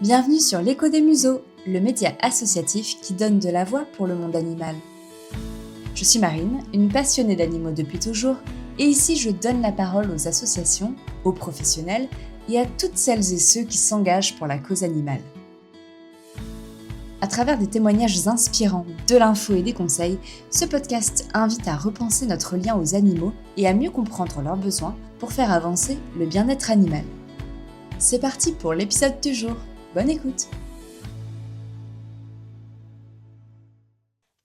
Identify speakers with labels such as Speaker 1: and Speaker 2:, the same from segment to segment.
Speaker 1: Bienvenue sur l'Écho des Museaux, le média associatif qui donne de la voix pour le monde animal. Je suis Marine, une passionnée d'animaux depuis toujours, et ici je donne la parole aux associations, aux professionnels et à toutes celles et ceux qui s'engagent pour la cause animale. À travers des témoignages inspirants, de l'info et des conseils, ce podcast invite à repenser notre lien aux animaux et à mieux comprendre leurs besoins pour faire avancer le bien-être animal. C'est parti pour l'épisode du jour. Bonne écoute!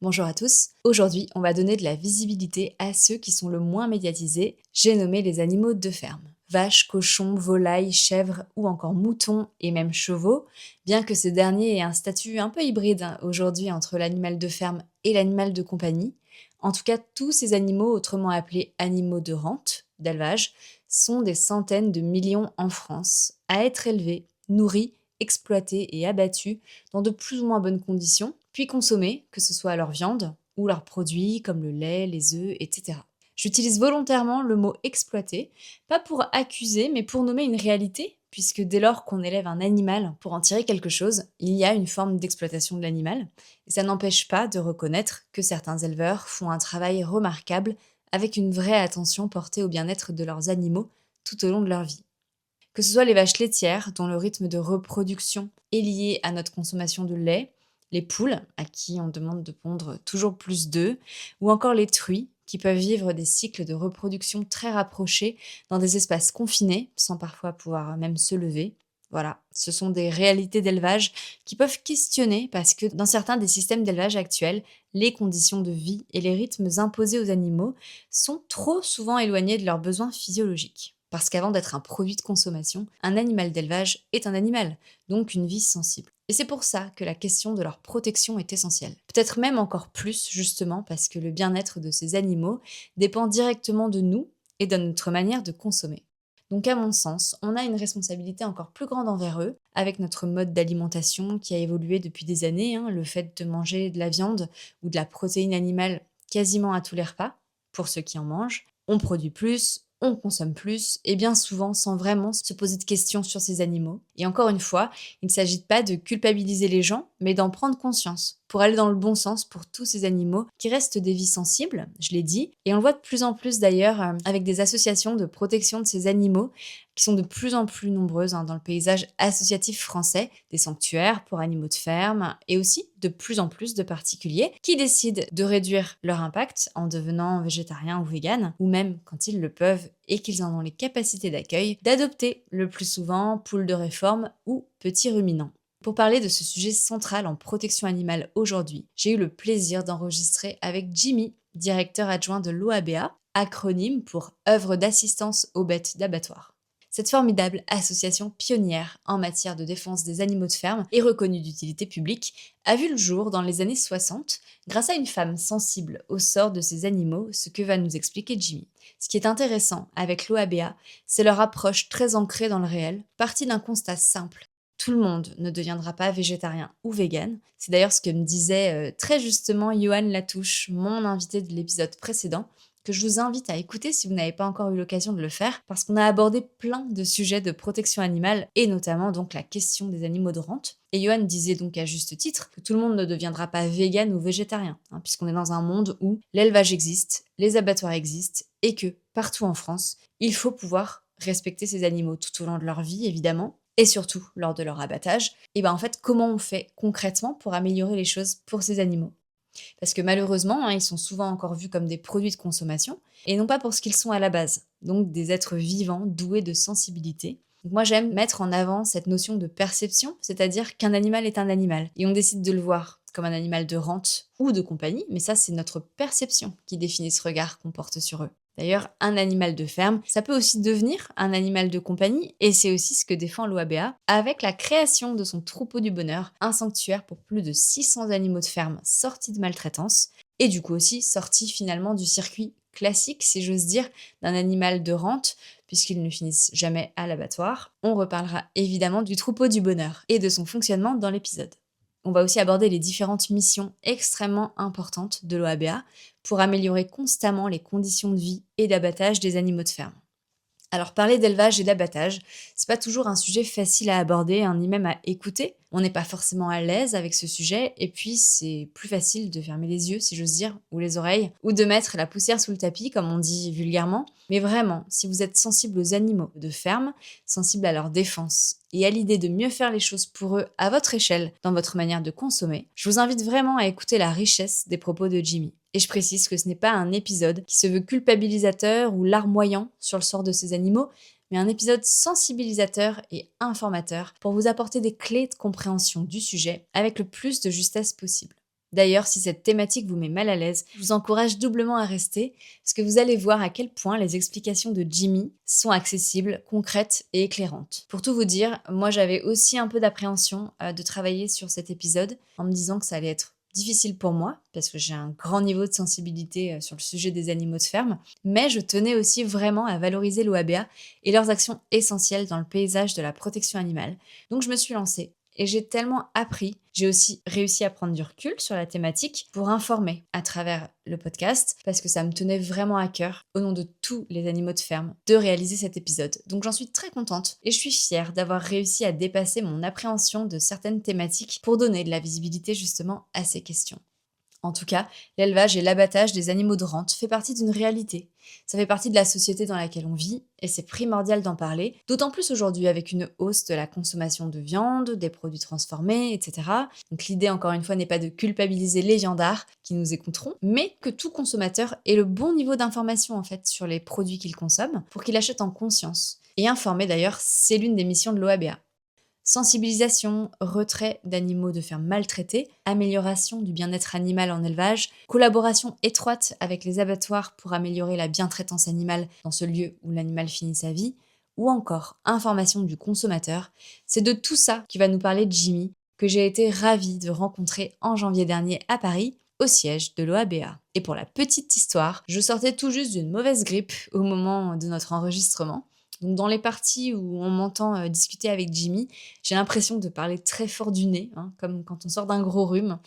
Speaker 1: Bonjour à tous, aujourd'hui on va donner de la visibilité à ceux qui sont le moins médiatisés, j'ai nommé les animaux de ferme. Vaches, cochons, volailles, chèvres ou encore moutons et même chevaux, bien que ces derniers aient un statut un peu hybride aujourd'hui entre l'animal de ferme et l'animal de compagnie. En tout cas, tous ces animaux, autrement appelés animaux de rente, d'élevage, sont des centaines de millions en France à être élevés, nourris, exploités et abattus dans de plus ou moins bonnes conditions, puis consommés, que ce soit leur viande ou leurs produits comme le lait, les œufs, etc. J'utilise volontairement le mot exploiter, pas pour accuser, mais pour nommer une réalité, puisque dès lors qu'on élève un animal pour en tirer quelque chose, il y a une forme d'exploitation de l'animal, et ça n'empêche pas de reconnaître que certains éleveurs font un travail remarquable avec une vraie attention portée au bien-être de leurs animaux tout au long de leur vie. Que ce soit les vaches laitières, dont le rythme de reproduction est lié à notre consommation de lait, les poules, à qui on demande de pondre toujours plus d'œufs, ou encore les truies, qui peuvent vivre des cycles de reproduction très rapprochés dans des espaces confinés, sans parfois pouvoir même se lever. Voilà, ce sont des réalités d'élevage qui peuvent questionner parce que dans certains des systèmes d'élevage actuels, les conditions de vie et les rythmes imposés aux animaux sont trop souvent éloignés de leurs besoins physiologiques. Parce qu'avant d'être un produit de consommation, un animal d'élevage est un animal, donc une vie sensible. Et c'est pour ça que la question de leur protection est essentielle. Peut-être même encore plus, justement, parce que le bien-être de ces animaux dépend directement de nous et de notre manière de consommer. Donc à mon sens, on a une responsabilité encore plus grande envers eux, avec notre mode d'alimentation qui a évolué depuis des années, le fait de manger de la viande ou de la protéine animale quasiment à tous les repas, pour ceux qui en mangent. On produit plus, on consomme plus, et bien souvent sans vraiment se poser de questions sur ces animaux. Et encore une fois, il ne s'agit pas de culpabiliser les gens, mais d'en prendre conscience, pour aller dans le bon sens pour tous ces animaux qui restent des vies sensibles, je l'ai dit, et on le voit de plus en plus d'ailleurs avec des associations de protection de ces animaux qui sont de plus en plus nombreuses dans le paysage associatif français, des sanctuaires pour animaux de ferme, et aussi de plus en plus de particuliers qui décident de réduire leur impact en devenant végétariens ou véganes, ou même, quand ils le peuvent et qu'ils en ont les capacités d'accueil, d'adopter le plus souvent poules de réforme ou petits ruminants. Pour parler de ce sujet central en protection animale aujourd'hui, j'ai eu le plaisir d'enregistrer avec Jimmy, directeur adjoint de l'OABA, acronyme pour Œuvre d'assistance aux bêtes d'abattoir. Cette formidable association pionnière en matière de défense des animaux de ferme et reconnue d'utilité publique a vu le jour dans les années 60 grâce à une femme sensible au sort de ces animaux, ce que va nous expliquer Jimmy. Ce qui est intéressant avec l'OABA, c'est leur approche très ancrée dans le réel, partie d'un constat simple. Tout le monde ne deviendra pas végétarien ou vegan. C'est d'ailleurs ce que me disait très justement Johan Latouche, mon invité de l'épisode précédent, que je vous invite à écouter si vous n'avez pas encore eu l'occasion de le faire, parce qu'on a abordé plein de sujets de protection animale, et notamment donc la question des animaux de rente. Et Johan disait donc à juste titre que tout le monde ne deviendra pas vegan ou végétarien, puisqu'on est dans un monde où l'élevage existe, les abattoirs existent, et que, partout en France, il faut pouvoir respecter ces animaux tout au long de leur vie, évidemment, et surtout lors de leur abattage. Et en fait, comment on fait concrètement pour améliorer les choses pour ces animaux ? Parce que malheureusement, ils sont souvent encore vus comme des produits de consommation, et non pas pour ce qu'ils sont à la base, donc des êtres vivants doués de sensibilité. Donc moi j'aime mettre en avant cette notion de perception, c'est-à-dire qu'un animal est un animal, et on décide de le voir comme un animal de rente ou de compagnie, mais ça c'est notre perception qui définit ce regard qu'on porte sur eux. D'ailleurs, un animal de ferme, ça peut aussi devenir un animal de compagnie, et c'est aussi ce que défend l'OABA, avec la création de son troupeau du bonheur, un sanctuaire pour plus de 600 animaux de ferme sortis de maltraitance, et du coup aussi sortis finalement du circuit classique, si j'ose dire, d'un animal de rente, puisqu'ils ne finissent jamais à l'abattoir. On reparlera évidemment du troupeau du bonheur et de son fonctionnement dans l'épisode. On va aussi aborder les différentes missions extrêmement importantes de l'OABA pour améliorer constamment les conditions de vie et d'abattage des animaux de ferme. Alors parler d'élevage et d'abattage, c'est pas toujours un sujet facile à aborder, hein, ni même à écouter. On n'est pas forcément à l'aise avec ce sujet, et puis c'est plus facile de fermer les yeux, si j'ose dire, ou les oreilles, ou de mettre la poussière sous le tapis, comme on dit vulgairement. Mais vraiment, si vous êtes sensible aux animaux de ferme, sensible à leur défense, et à l'idée de mieux faire les choses pour eux à votre échelle, dans votre manière de consommer, je vous invite vraiment à écouter la richesse des propos de Jimmy. Et je précise que ce n'est pas un épisode qui se veut culpabilisateur ou larmoyant sur le sort de ces animaux, mais un épisode sensibilisateur et informateur pour vous apporter des clés de compréhension du sujet avec le plus de justesse possible. D'ailleurs, si cette thématique vous met mal à l'aise, je vous encourage doublement à rester, parce que vous allez voir à quel point les explications de Jimmy sont accessibles, concrètes et éclairantes. Pour tout vous dire, moi j'avais aussi un peu d'appréhension de travailler sur cet épisode, en me disant que ça allait être difficile pour moi, parce que j'ai un grand niveau de sensibilité sur le sujet des animaux de ferme, mais je tenais aussi vraiment à valoriser l'OABA et leurs actions essentielles dans le paysage de la protection animale. Donc je me suis lancée. Et j'ai tellement appris, j'ai aussi réussi à prendre du recul sur la thématique pour informer à travers le podcast, parce que ça me tenait vraiment à cœur, au nom de tous les animaux de ferme, de réaliser cet épisode. Donc j'en suis très contente et je suis fière d'avoir réussi à dépasser mon appréhension de certaines thématiques pour donner de la visibilité justement à ces questions. En tout cas, l'élevage et l'abattage des animaux de rente fait partie d'une réalité. Ça fait partie de la société dans laquelle on vit et c'est primordial d'en parler, d'autant plus aujourd'hui avec une hausse de la consommation de viande, des produits transformés, etc. Donc l'idée encore une fois n'est pas de culpabiliser les viandards qui nous écouteront, mais que tout consommateur ait le bon niveau d'information en fait sur les produits qu'il consomme pour qu'il achète en conscience. Et informer d'ailleurs, c'est l'une des missions de l'OABA. Sensibilisation, retrait d'animaux de ferme maltraités, amélioration du bien-être animal en élevage, collaboration étroite avec les abattoirs pour améliorer la bientraitance animale dans ce lieu où l'animal finit sa vie, ou encore information du consommateur, c'est de tout ça qui va nous parler Jimmy, que j'ai été ravie de rencontrer en janvier dernier à Paris, au siège de l'OABA. Et pour la petite histoire, je sortais tout juste d'une mauvaise grippe au moment de notre enregistrement. Donc dans les parties où on m'entend discuter avec Jimmy, j'ai l'impression de parler très fort du nez, hein, comme quand on sort d'un gros rhume.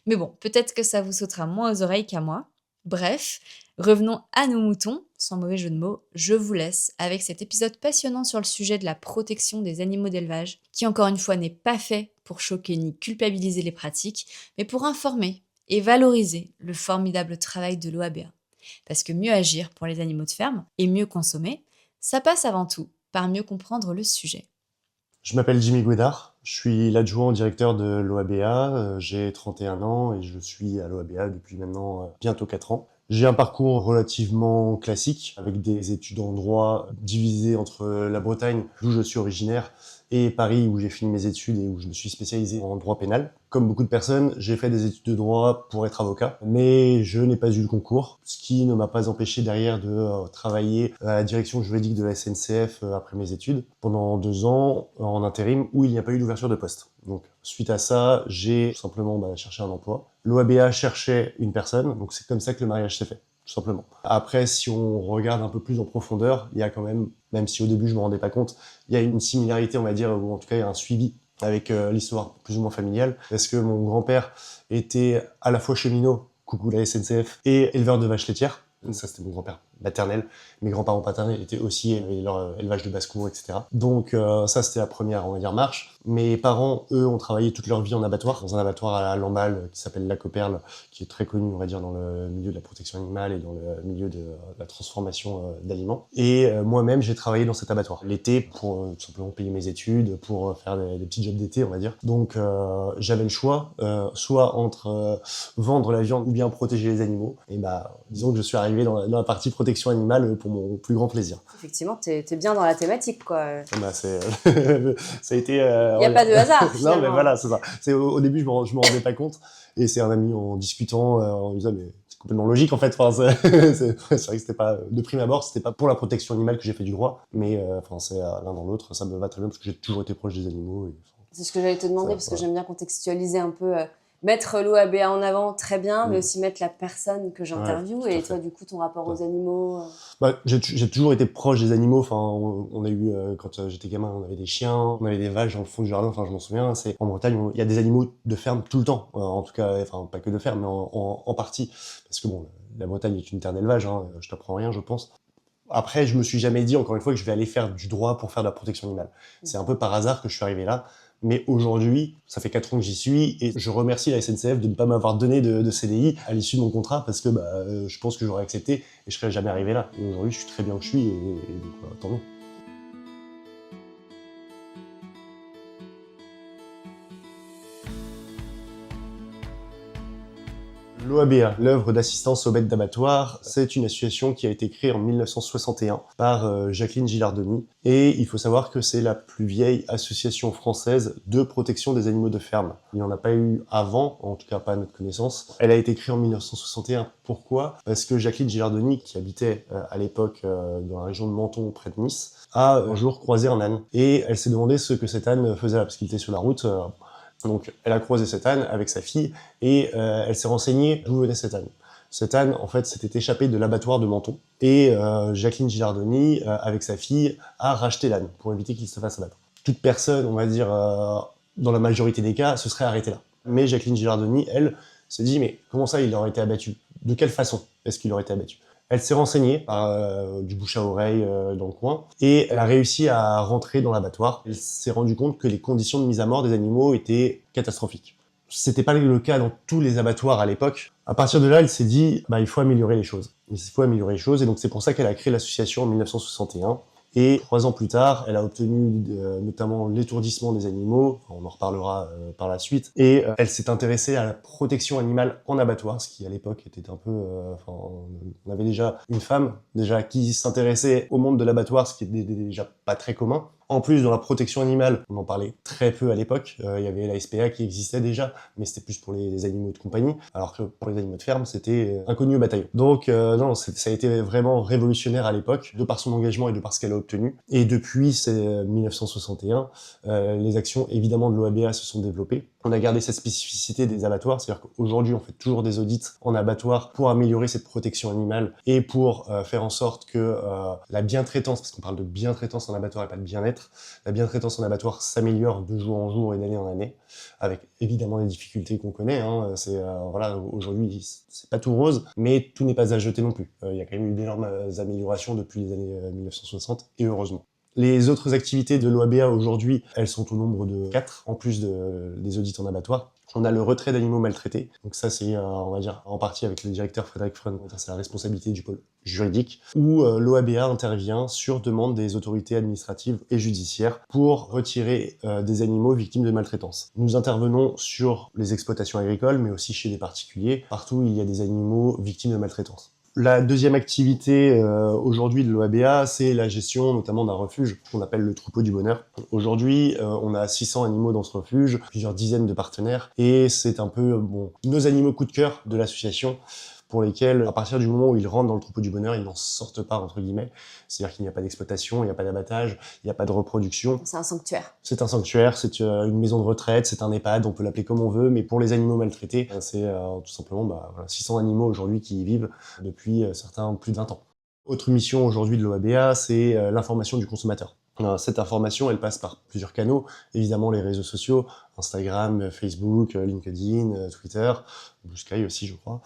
Speaker 1: Mais bon, peut-être que ça vous sautera moins aux oreilles qu'à moi. Bref, revenons à nos moutons, sans mauvais jeu de mots, je vous laisse avec cet épisode passionnant sur le sujet de la protection des animaux d'élevage, qui encore une fois n'est pas fait pour choquer ni culpabiliser les pratiques, mais pour informer et valoriser le formidable travail de l'OABA. Parce que mieux agir pour les animaux de ferme et mieux consommer, ça passe avant tout par mieux comprendre le sujet.
Speaker 2: Je m'appelle Jimmy Gouedard, je suis l'adjoint au directeur de l'OABA, j'ai 31 ans et je suis à l'OABA depuis maintenant bientôt 4 ans. J'ai un parcours relativement classique, avec des études en droit divisées entre la Bretagne, d'où je suis originaire, et Paris, où j'ai fini mes études et où je me suis spécialisé en droit pénal. Comme beaucoup de personnes, j'ai fait des études de droit pour être avocat, mais je n'ai pas eu le concours, ce qui ne m'a pas empêché derrière de travailler à la direction juridique de la SNCF après mes études, pendant 2 ans en intérim, où il n'y a pas eu d'ouverture de poste. Donc, suite à ça, j'ai tout simplement cherché un emploi. L'OABA cherchait une personne, donc c'est comme ça que le mariage s'est fait, tout simplement. Après, si on regarde un peu plus en profondeur, il y a quand même si au début je me rendais pas compte, il y a une similarité, on va dire, ou en tout cas il y a un suivi avec l'histoire plus ou moins familiale, parce que mon grand-père était à la fois cheminot, coucou la SNCF, et éleveur de vaches laitières. Ça, c'était mon grand-père maternel. Mes grands-parents paternels étaient aussi leur élevage de basse-cour, etc. Donc ça, c'était la première, on va dire, marche. Mes parents, eux, ont travaillé toute leur vie en abattoir, dans un abattoir à Lamballe qui s'appelle La Coperle, qui est très connu, on va dire, dans le milieu de la protection animale et dans le milieu de la transformation d'aliments. Et moi-même, j'ai travaillé dans cet abattoir l'été pour tout simplement payer mes études, pour faire des petits jobs d'été, on va dire. Donc j'avais le choix, soit entre vendre la viande ou bien protéger les animaux. Et disons que je suis arrivé dans la partie protection animale pour mon plus grand plaisir.
Speaker 3: Effectivement, t'es bien dans la thématique, quoi.
Speaker 2: Ça a été...
Speaker 3: Il n'y a pas de hasard,
Speaker 2: non, mais voilà, c'est ça. Au début, je me rendais pas compte. Et c'est un ami, en discutant, on me disait, mais c'est complètement logique, en fait. Enfin, c'est vrai que c'était pas, de prime abord, c'était pas pour la protection animale que j'ai fait du droit. Mais, c'est l'un dans l'autre. Ça me va très bien parce que j'ai toujours été proche des animaux.
Speaker 3: C'est ce que j'allais te demander, parce que j'aime bien contextualiser un peu, mettre l'OABA en avant, très bien, mais aussi mettre la personne que j'interviewe. Et toi, du coup, ton rapport aux animaux
Speaker 2: J'ai toujours été proche des animaux. Enfin, on a eu, quand j'étais gamin, on avait des chiens, on avait des vaches dans le fond du jardin. Enfin, je m'en souviens. En Bretagne, il y a des animaux de ferme tout le temps. En tout cas, enfin, pas que de ferme, mais en partie. Parce que bon, la Bretagne est une terre d'élevage, hein, je t'apprends rien, je pense. Après, je me suis jamais dit, encore une fois, que je vais aller faire du droit pour faire de la protection animale. C'est un peu par hasard que je suis arrivé là. Mais aujourd'hui, ça fait 4 ans que j'y suis et je remercie la SNCF de ne pas m'avoir donné de CDI à l'issue de mon contrat parce que je pense que j'aurais accepté et je serais jamais arrivé là. Et aujourd'hui, je suis très bien où je suis et donc, tant mieux. L'OABA, l'œuvre d'assistance aux bêtes d'abattoir, c'est une association qui a été créée en 1961 par Jacqueline Gilardoni. Et il faut savoir que c'est la plus vieille association française de protection des animaux de ferme. Il n'y en a pas eu avant, en tout cas pas à notre connaissance. Elle a été créée en 1961. Pourquoi ? Parce que Jacqueline Gilardoni, qui habitait à l'époque dans la région de Menton, près de Nice, a un jour croisé un âne. Et elle s'est demandé ce que cet âne faisait là, parce qu'il était sur la route. Donc, elle a croisé cet âne avec sa fille et elle s'est renseignée d'où venait cet âne. Cet âne, en fait, s'était échappé de l'abattoir de Menton et Jacqueline Gilardoni, avec sa fille, a racheté l'âne pour éviter qu'il se fasse abattre. Toute personne, on va dire, dans la majorité des cas, se serait arrêtée là. Mais Jacqueline Gilardoni, elle, s'est dit, mais comment ça, il aurait été abattu ? De quelle façon est-ce qu'il aurait été abattu ? Elle s'est renseignée par du bouche à oreille dans le coin et elle a réussi à rentrer dans l'abattoir. Elle s'est rendue compte que les conditions de mise à mort des animaux étaient catastrophiques. C'était pas le cas dans tous les abattoirs à l'époque. À partir de là, elle s'est dit, il faut améliorer les choses. Il faut améliorer les choses et donc c'est pour ça qu'elle a créé l'association en 1961. Et 3 ans plus tard, elle a obtenu notamment l'étourdissement des animaux, on en reparlera par la suite, et elle s'est intéressée à la protection animale en abattoir, ce qui à l'époque était un peu... on avait déjà une femme qui s'intéressait au monde de l'abattoir, ce qui était déjà pas très commun. En plus, dans la protection animale, on en parlait très peu à l'époque. Il y avait la SPA qui existait déjà, mais c'était plus pour les animaux de compagnie, alors que pour les animaux de ferme, c'était inconnu au bataillon. Donc non, ça a été vraiment révolutionnaire à l'époque, de par son engagement et de par ce qu'elle a obtenu. Et depuis 1961, les actions évidemment de l'OABA se sont développées. On a gardé cette spécificité des abattoirs, c'est-à-dire qu'aujourd'hui on fait toujours des audits en abattoir pour améliorer cette protection animale et pour faire en sorte que la bientraitance, parce qu'on parle de bientraitance en abattoir et pas de bien-être, la bientraitance en abattoir s'améliore de jour en jour et d'année en année, avec évidemment les difficultés qu'on connaît. Voilà, aujourd'hui c'est pas tout rose, mais tout n'est pas à jeter non plus. Il y a quand même eu d'énormes améliorations depuis les années 1960 et heureusement. Les autres activités de l'OABA aujourd'hui, elles sont au nombre de 4, en plus des audits en abattoir. On a le retrait d'animaux maltraités. Donc ça, c'est, on va dire, en partie avec le directeur Frédéric Freund, c'est la responsabilité du pôle juridique, où l'OABA intervient sur demande des autorités administratives et judiciaires pour retirer des animaux victimes de maltraitance. Nous intervenons sur les exploitations agricoles, mais aussi chez des particuliers, partout où il y a des animaux victimes de maltraitance. La deuxième activité aujourd'hui de l'OABA, c'est la gestion notamment d'un refuge qu'on appelle le troupeau du bonheur. Aujourd'hui, on a 600 animaux dans ce refuge, plusieurs dizaines de partenaires, et c'est un peu nos animaux coup de cœur de l'association, pour lesquels, à partir du moment où ils rentrent dans le troupeau du bonheur, ils n'en sortent pas, entre guillemets. C'est-à-dire qu'il n'y a pas d'exploitation, il n'y a pas d'abattage, il n'y a pas de reproduction.
Speaker 3: C'est un sanctuaire.
Speaker 2: C'est un sanctuaire, c'est une maison de retraite, c'est un EHPAD, on peut l'appeler comme on veut, mais pour les animaux maltraités, c'est tout simplement 600 animaux aujourd'hui qui y vivent depuis certains plus de 20 ans. Autre mission aujourd'hui de l'OABA, c'est l'information du consommateur. Cette information, elle passe par plusieurs canaux, évidemment les réseaux sociaux, Instagram, Facebook, LinkedIn, Twitter, Blue Sky aussi je crois,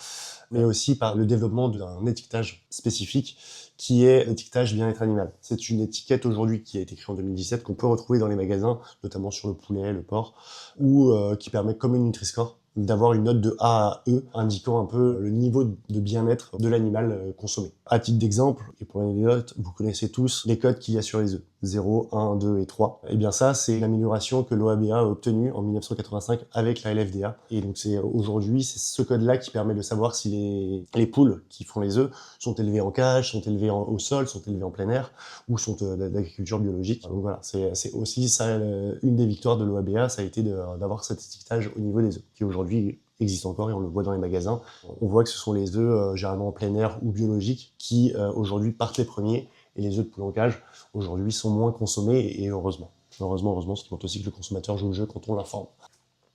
Speaker 2: mais aussi par le développement d'un étiquetage spécifique qui est l'étiquetage bien-être animal. C'est une étiquette aujourd'hui qui a été créée en 2017 qu'on peut retrouver dans les magasins, notamment sur le poulet, le porc, ou qui permet, comme une Nutri-Score, d'avoir une note de A à E indiquant un peu le niveau de bien-être de l'animal consommé. À titre d'exemple, et pour l'anecdote, vous connaissez tous les codes qu'il y a sur les œufs. 0, 1, 2 et 3. Et bien ça, c'est l'amélioration que l'OABA a obtenue en 1985 avec la LFDA. Et donc aujourd'hui, c'est ce code-là qui permet de savoir si les poules qui font les œufs sont élevées en cage, sont élevées au sol, sont élevées en plein air, ou sont d'agriculture biologique. Donc voilà, c'est aussi ça, une des victoires de l'OABA, ça a été d'avoir cet étiquetage au niveau des œufs, qui aujourd'hui existe encore et on le voit dans les magasins. On voit que ce sont les œufs généralement en plein air ou biologiques qui aujourd'hui partent les premiers, et les œufs de poule en cage aujourd'hui sont moins consommés et heureusement. Heureusement, ce qui montre aussi que le consommateur joue le jeu quand on l'informe.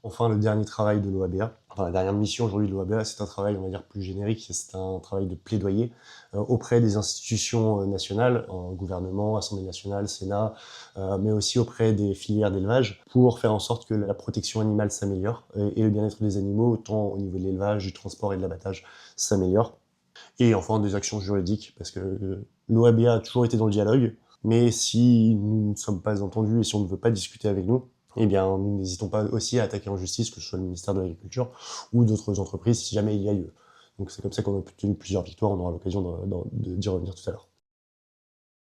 Speaker 2: Enfin, le dernier travail de l'OABA, la dernière mission aujourd'hui de l'OABA, c'est un travail, on va dire, plus générique, c'est un travail de plaidoyer auprès des institutions nationales, gouvernement, Assemblée nationale, Sénat, mais aussi auprès des filières d'élevage, pour faire en sorte que la protection animale s'améliore et le bien-être des animaux, autant au niveau de l'élevage, du transport et de l'abattage, s'améliore. Et enfin, des actions juridiques, parce que l'OABA a toujours été dans le dialogue, mais si nous ne sommes pas entendus et si on ne veut pas discuter avec nous, eh bien, nous n'hésitons pas aussi à attaquer en justice, que ce soit le ministère de l'Agriculture ou d'autres entreprises, si jamais il y a lieu. Donc c'est comme ça qu'on a obtenu plusieurs victoires, on aura l'occasion d'y revenir tout à l'heure.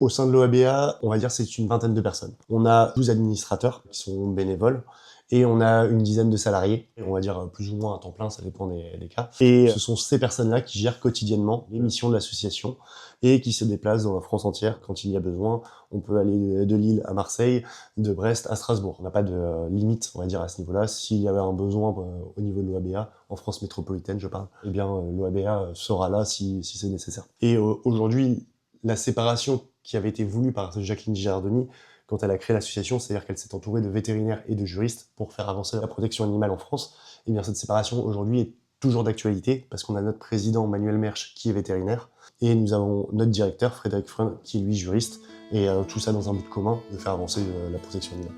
Speaker 2: Au sein de l'OABA, on va dire c'est une vingtaine de personnes. On a 12 administrateurs qui sont bénévoles et on a une dizaine de salariés, on va dire plus ou moins à temps plein, ça dépend des cas. Et ce sont ces personnes-là qui gèrent quotidiennement les missions de l'association et qui se déplacent dans la France entière quand il y a besoin. On peut aller de Lille à Marseille, de Brest à Strasbourg. On n'a pas de limite, on va dire, à ce niveau-là. S'il y avait un besoin au niveau de l'OABA, en France métropolitaine, je parle, eh bien l'OABA sera là si c'est nécessaire. Et aujourd'hui, la séparation qui avait été voulue par Jacqueline Girardoni quand elle a créé l'association, c'est-à-dire qu'elle s'est entourée de vétérinaires et de juristes pour faire avancer la protection animale en France, et bien cette séparation aujourd'hui est toujours d'actualité parce qu'on a notre président Manuel Mersch qui est vétérinaire et nous avons notre directeur Frédéric Freund qui est lui juriste, et tout ça dans un but commun de faire avancer la protection animale.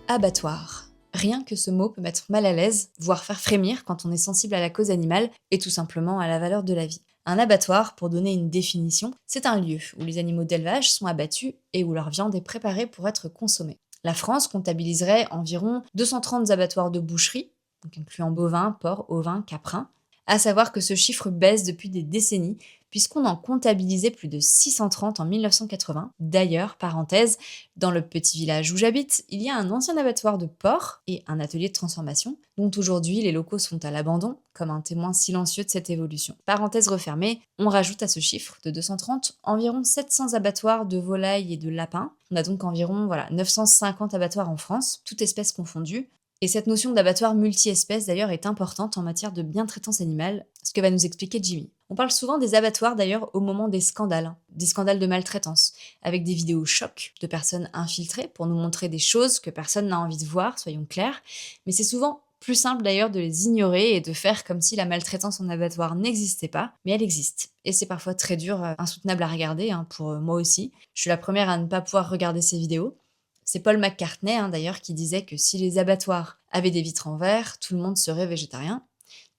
Speaker 1: Abattoir. Rien que ce mot peut mettre mal à l'aise, voire faire frémir quand on est sensible à la cause animale et tout simplement à la valeur de la vie. Un abattoir, pour donner une définition, c'est un lieu où les animaux d'élevage sont abattus et où leur viande est préparée pour être consommée. La France comptabiliserait environ 230 abattoirs de boucherie, donc incluant bovins, porcs, ovins, caprins. À savoir que ce chiffre baisse depuis des décennies, puisqu'on en comptabilisait plus de 630 en 1980. D'ailleurs, parenthèse, dans le petit village où j'habite, il y a un ancien abattoir de porcs et un atelier de transformation, dont aujourd'hui les locaux sont à l'abandon, comme un témoin silencieux de cette évolution. Parenthèse refermée, on rajoute à ce chiffre de 230 environ 700 abattoirs de volailles et de lapins. On a donc environ 950 abattoirs en France, toutes espèces confondues. Et cette notion d'abattoir multi-espèces d'ailleurs est importante en matière de bientraitance animale, ce que va nous expliquer Jimmy. On parle souvent des abattoirs d'ailleurs au moment des scandales de maltraitance, avec des vidéos chocs de personnes infiltrées pour nous montrer des choses que personne n'a envie de voir, soyons clairs, mais c'est souvent plus simple d'ailleurs de les ignorer et de faire comme si la maltraitance en abattoir n'existait pas, mais elle existe. Et c'est parfois très dur, insoutenable à regarder, pour moi aussi. Je suis la première à ne pas pouvoir regarder ces vidéos. C'est Paul McCartney d'ailleurs qui disait que si les abattoirs avaient des vitres en verre, tout le monde serait végétarien.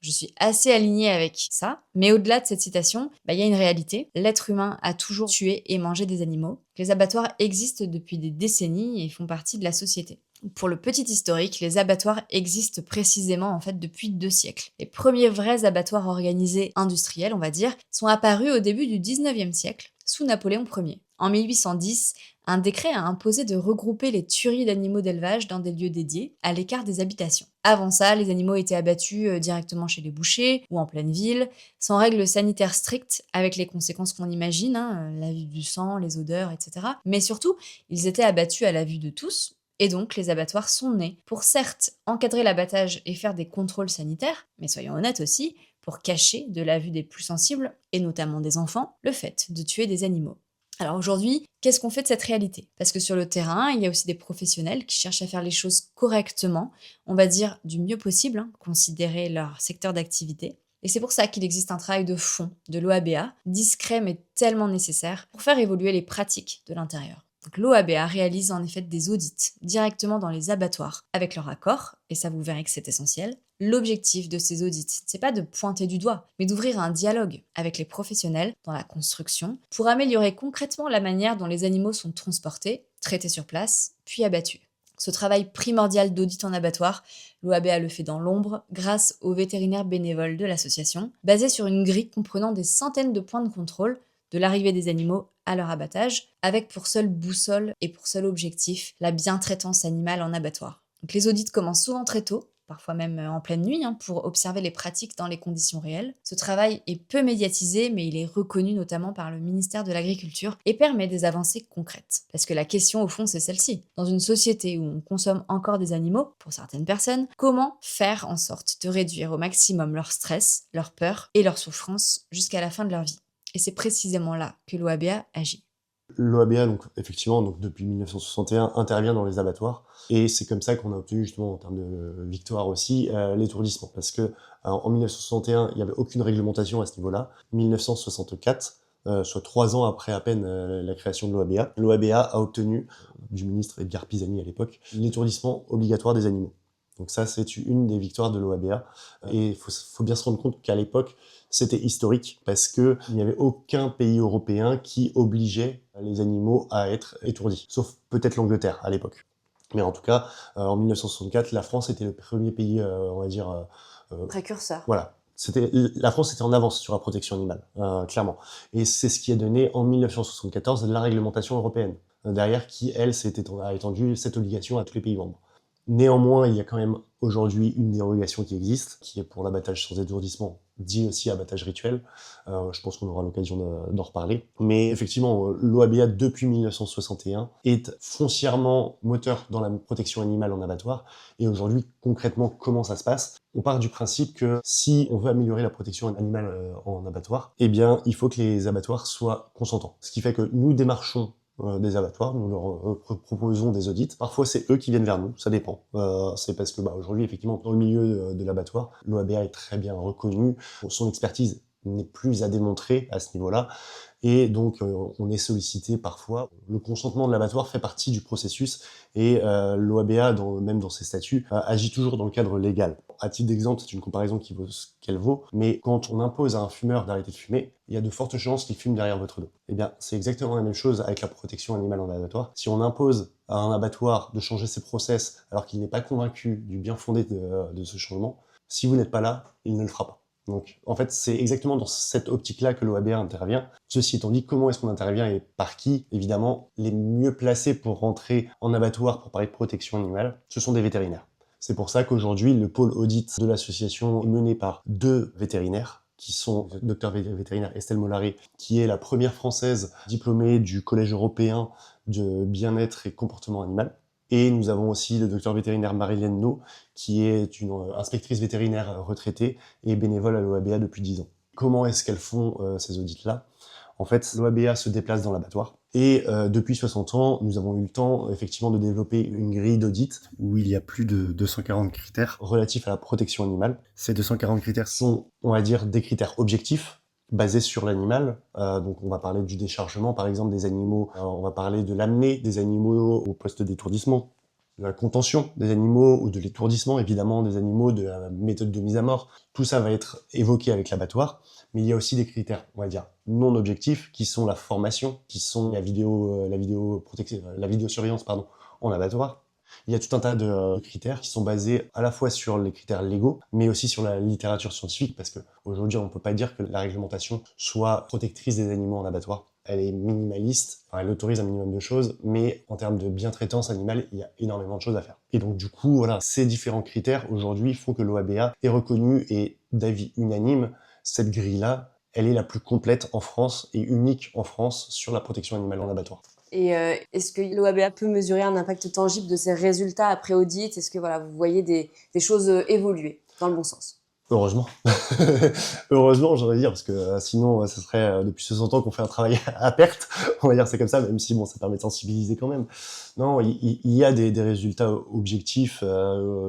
Speaker 1: Je suis assez alignée avec ça, mais au-delà de cette citation, il y a une réalité. L'être humain a toujours tué et mangé des animaux. Les abattoirs existent depuis des décennies et font partie de la société. Pour le petit historique, les abattoirs existent précisément depuis 2 siècles. Les premiers vrais abattoirs organisés industriels, on va dire, sont apparus au début du 19e siècle, sous Napoléon Ier. En 1810, un décret a imposé de regrouper les tueries d'animaux d'élevage dans des lieux dédiés, à l'écart des habitations. Avant ça, les animaux étaient abattus directement chez les bouchers ou en pleine ville, sans règles sanitaires strictes, avec les conséquences qu'on imagine, la vue du sang, les odeurs, etc. Mais surtout, ils étaient abattus à la vue de tous, et donc les abattoirs sont nés pour certes encadrer l'abattage et faire des contrôles sanitaires, mais soyons honnêtes aussi, pour cacher de la vue des plus sensibles, et notamment des enfants, le fait de tuer des animaux. Alors aujourd'hui, qu'est-ce qu'on fait de cette réalité? Parce que sur le terrain, il y a aussi des professionnels qui cherchent à faire les choses correctement, on va dire du mieux possible, considérer leur secteur d'activité. Et c'est pour ça qu'il existe un travail de fond de l'OABA, discret mais tellement nécessaire, pour faire évoluer les pratiques de l'intérieur. Donc l'OABA réalise en effet des audits directement dans les abattoirs avec leur accord, et ça vous verrez que c'est essentiel. L'objectif de ces audits, c'est pas de pointer du doigt, mais d'ouvrir un dialogue avec les professionnels dans la construction pour améliorer concrètement la manière dont les animaux sont transportés, traités sur place, puis abattus. Ce travail primordial d'audit en abattoir, l'OABA le fait dans l'ombre grâce aux vétérinaires bénévoles de l'association, basé sur une grille comprenant des centaines de points de contrôle de l'arrivée des animaux à leur abattage, avec pour seule boussole et pour seul objectif la bientraitance animale en abattoir. Donc les audits commencent souvent très tôt, parfois même en pleine nuit, pour observer les pratiques dans les conditions réelles. Ce travail est peu médiatisé, mais il est reconnu notamment par le ministère de l'Agriculture et permet des avancées concrètes. Parce que la question au fond, c'est celle-ci. Dans une société où on consomme encore des animaux, pour certaines personnes, comment faire en sorte de réduire au maximum leur stress, leur peur et leur souffrance jusqu'à la fin de leur vie? Et c'est précisément là que l'OABA agit.
Speaker 2: L'OABA, donc, effectivement, donc, depuis 1961, intervient dans les abattoirs. Et c'est comme ça qu'on a obtenu, justement, en termes de victoire aussi, l'étourdissement. Parce que en 1961, il n'y avait aucune réglementation à ce niveau-là. 1964, soit 3 ans après à peine la création de l'OABA. L'OABA a obtenu, du ministre Edgar Pisani à l'époque, l'étourdissement obligatoire des animaux. Donc ça, c'est une des victoires de l'OABA. Et il faut bien se rendre compte qu'à l'époque, c'était historique parce que il n'y avait aucun pays européen qui obligeait les animaux à être étourdis, sauf peut-être l'Angleterre à l'époque. Mais en tout cas, en 1964, la France était le premier pays, on va dire...
Speaker 3: précurseur.
Speaker 2: Voilà. La France était en avance sur la protection animale, clairement. Et c'est ce qui a donné, en 1974, la réglementation européenne, derrière qui, elle, a étendu cette obligation à tous les pays membres. Néanmoins, il y a quand même aujourd'hui une dérogation qui existe, qui est pour l'abattage sans étourdissement, dit aussi abattage rituel. Je pense qu'on aura l'occasion d'en reparler. Mais effectivement, l'OABA, depuis 1961, est foncièrement moteur dans la protection animale en abattoir. Et aujourd'hui, concrètement, comment ça se passe? On part du principe que si on veut améliorer la protection animale en abattoir, eh bien, il faut que les abattoirs soient consentants. Ce qui fait que nous démarchons des abattoirs, nous leur proposons des audits. Parfois, c'est eux qui viennent vers nous, ça dépend. C'est parce que aujourd'hui, effectivement, dans le milieu de l'abattoir, l'OABA est très bien reconnue, son expertise n'est plus à démontrer à ce niveau-là, et donc on est sollicité parfois. Le consentement de l'abattoir fait partie du processus, et l'OABA, même dans ses statuts, agit toujours dans le cadre légal. À titre d'exemple, c'est une comparaison qui vaut ce qu'elle vaut, mais quand on impose à un fumeur d'arrêter de fumer, il y a de fortes chances qu'il fume derrière votre dos. Eh bien, c'est exactement la même chose avec la protection animale en abattoir. Si on impose à un abattoir de changer ses process alors qu'il n'est pas convaincu du bien fondé de ce changement, si vous n'êtes pas là, il ne le fera pas. Donc, en fait, c'est exactement dans cette optique-là que l'OABA intervient. Ceci étant dit, comment est-ce qu'on intervient et par qui? Évidemment, les mieux placés pour rentrer en abattoir pour parler de protection animale, ce sont des vétérinaires. C'est pour ça qu'aujourd'hui, le pôle audit de l'association est mené par 2 vétérinaires, qui sont docteur vétérinaire Estelle Mollaré, qui est la première française diplômée du Collège européen de bien-être et comportement animal. Et nous avons aussi le docteur vétérinaire Marie-Hélène No, qui est une inspectrice vétérinaire retraitée et bénévole à l'OABA depuis 10 ans. Comment est-ce qu'elles font ces audits-là? En fait, l'OABA se déplace dans l'abattoir. Et depuis 60 ans, nous avons eu le temps, effectivement, de développer une grille d'audit où il y a plus de 240 critères relatifs à la protection animale. Ces 240 critères sont, on va dire, des critères objectifs, basés sur l'animal. Donc on va parler du déchargement, par exemple, des animaux. On va parler de l'amener des animaux au poste d'étourdissement, de la contention des animaux ou de l'étourdissement, évidemment, des animaux, de la méthode de mise à mort. Tout ça va être évoqué avec l'abattoir. Mais il y a aussi des critères, on va dire, non objectifs, qui sont la formation, qui sont la vidéosurveillance, en abattoir. Il y a tout un tas de critères qui sont basés à la fois sur les critères légaux, mais aussi sur la littérature scientifique, parce qu'aujourd'hui, on ne peut pas dire que la réglementation soit protectrice des animaux en abattoir. Elle est minimaliste, elle autorise un minimum de choses, mais en termes de bientraitance animale, il y a énormément de choses à faire. Et donc du coup, voilà, ces différents critères, aujourd'hui, font que l'OABA est reconnue et d'avis unanime, cette grille-là, elle est la plus complète en France et unique en France sur la protection animale en abattoir.
Speaker 3: Et est-ce que l'OABA peut mesurer un impact tangible de ses résultats après audit? Est-ce que voilà, vous voyez des choses évoluer dans le bon sens?
Speaker 2: Heureusement. Heureusement, j'aurais dire, parce que sinon, ce serait depuis 60 ans qu'on fait un travail à perte, on va dire c'est comme ça, même si bon, ça permet de sensibiliser quand même. Non, il y a des résultats objectifs,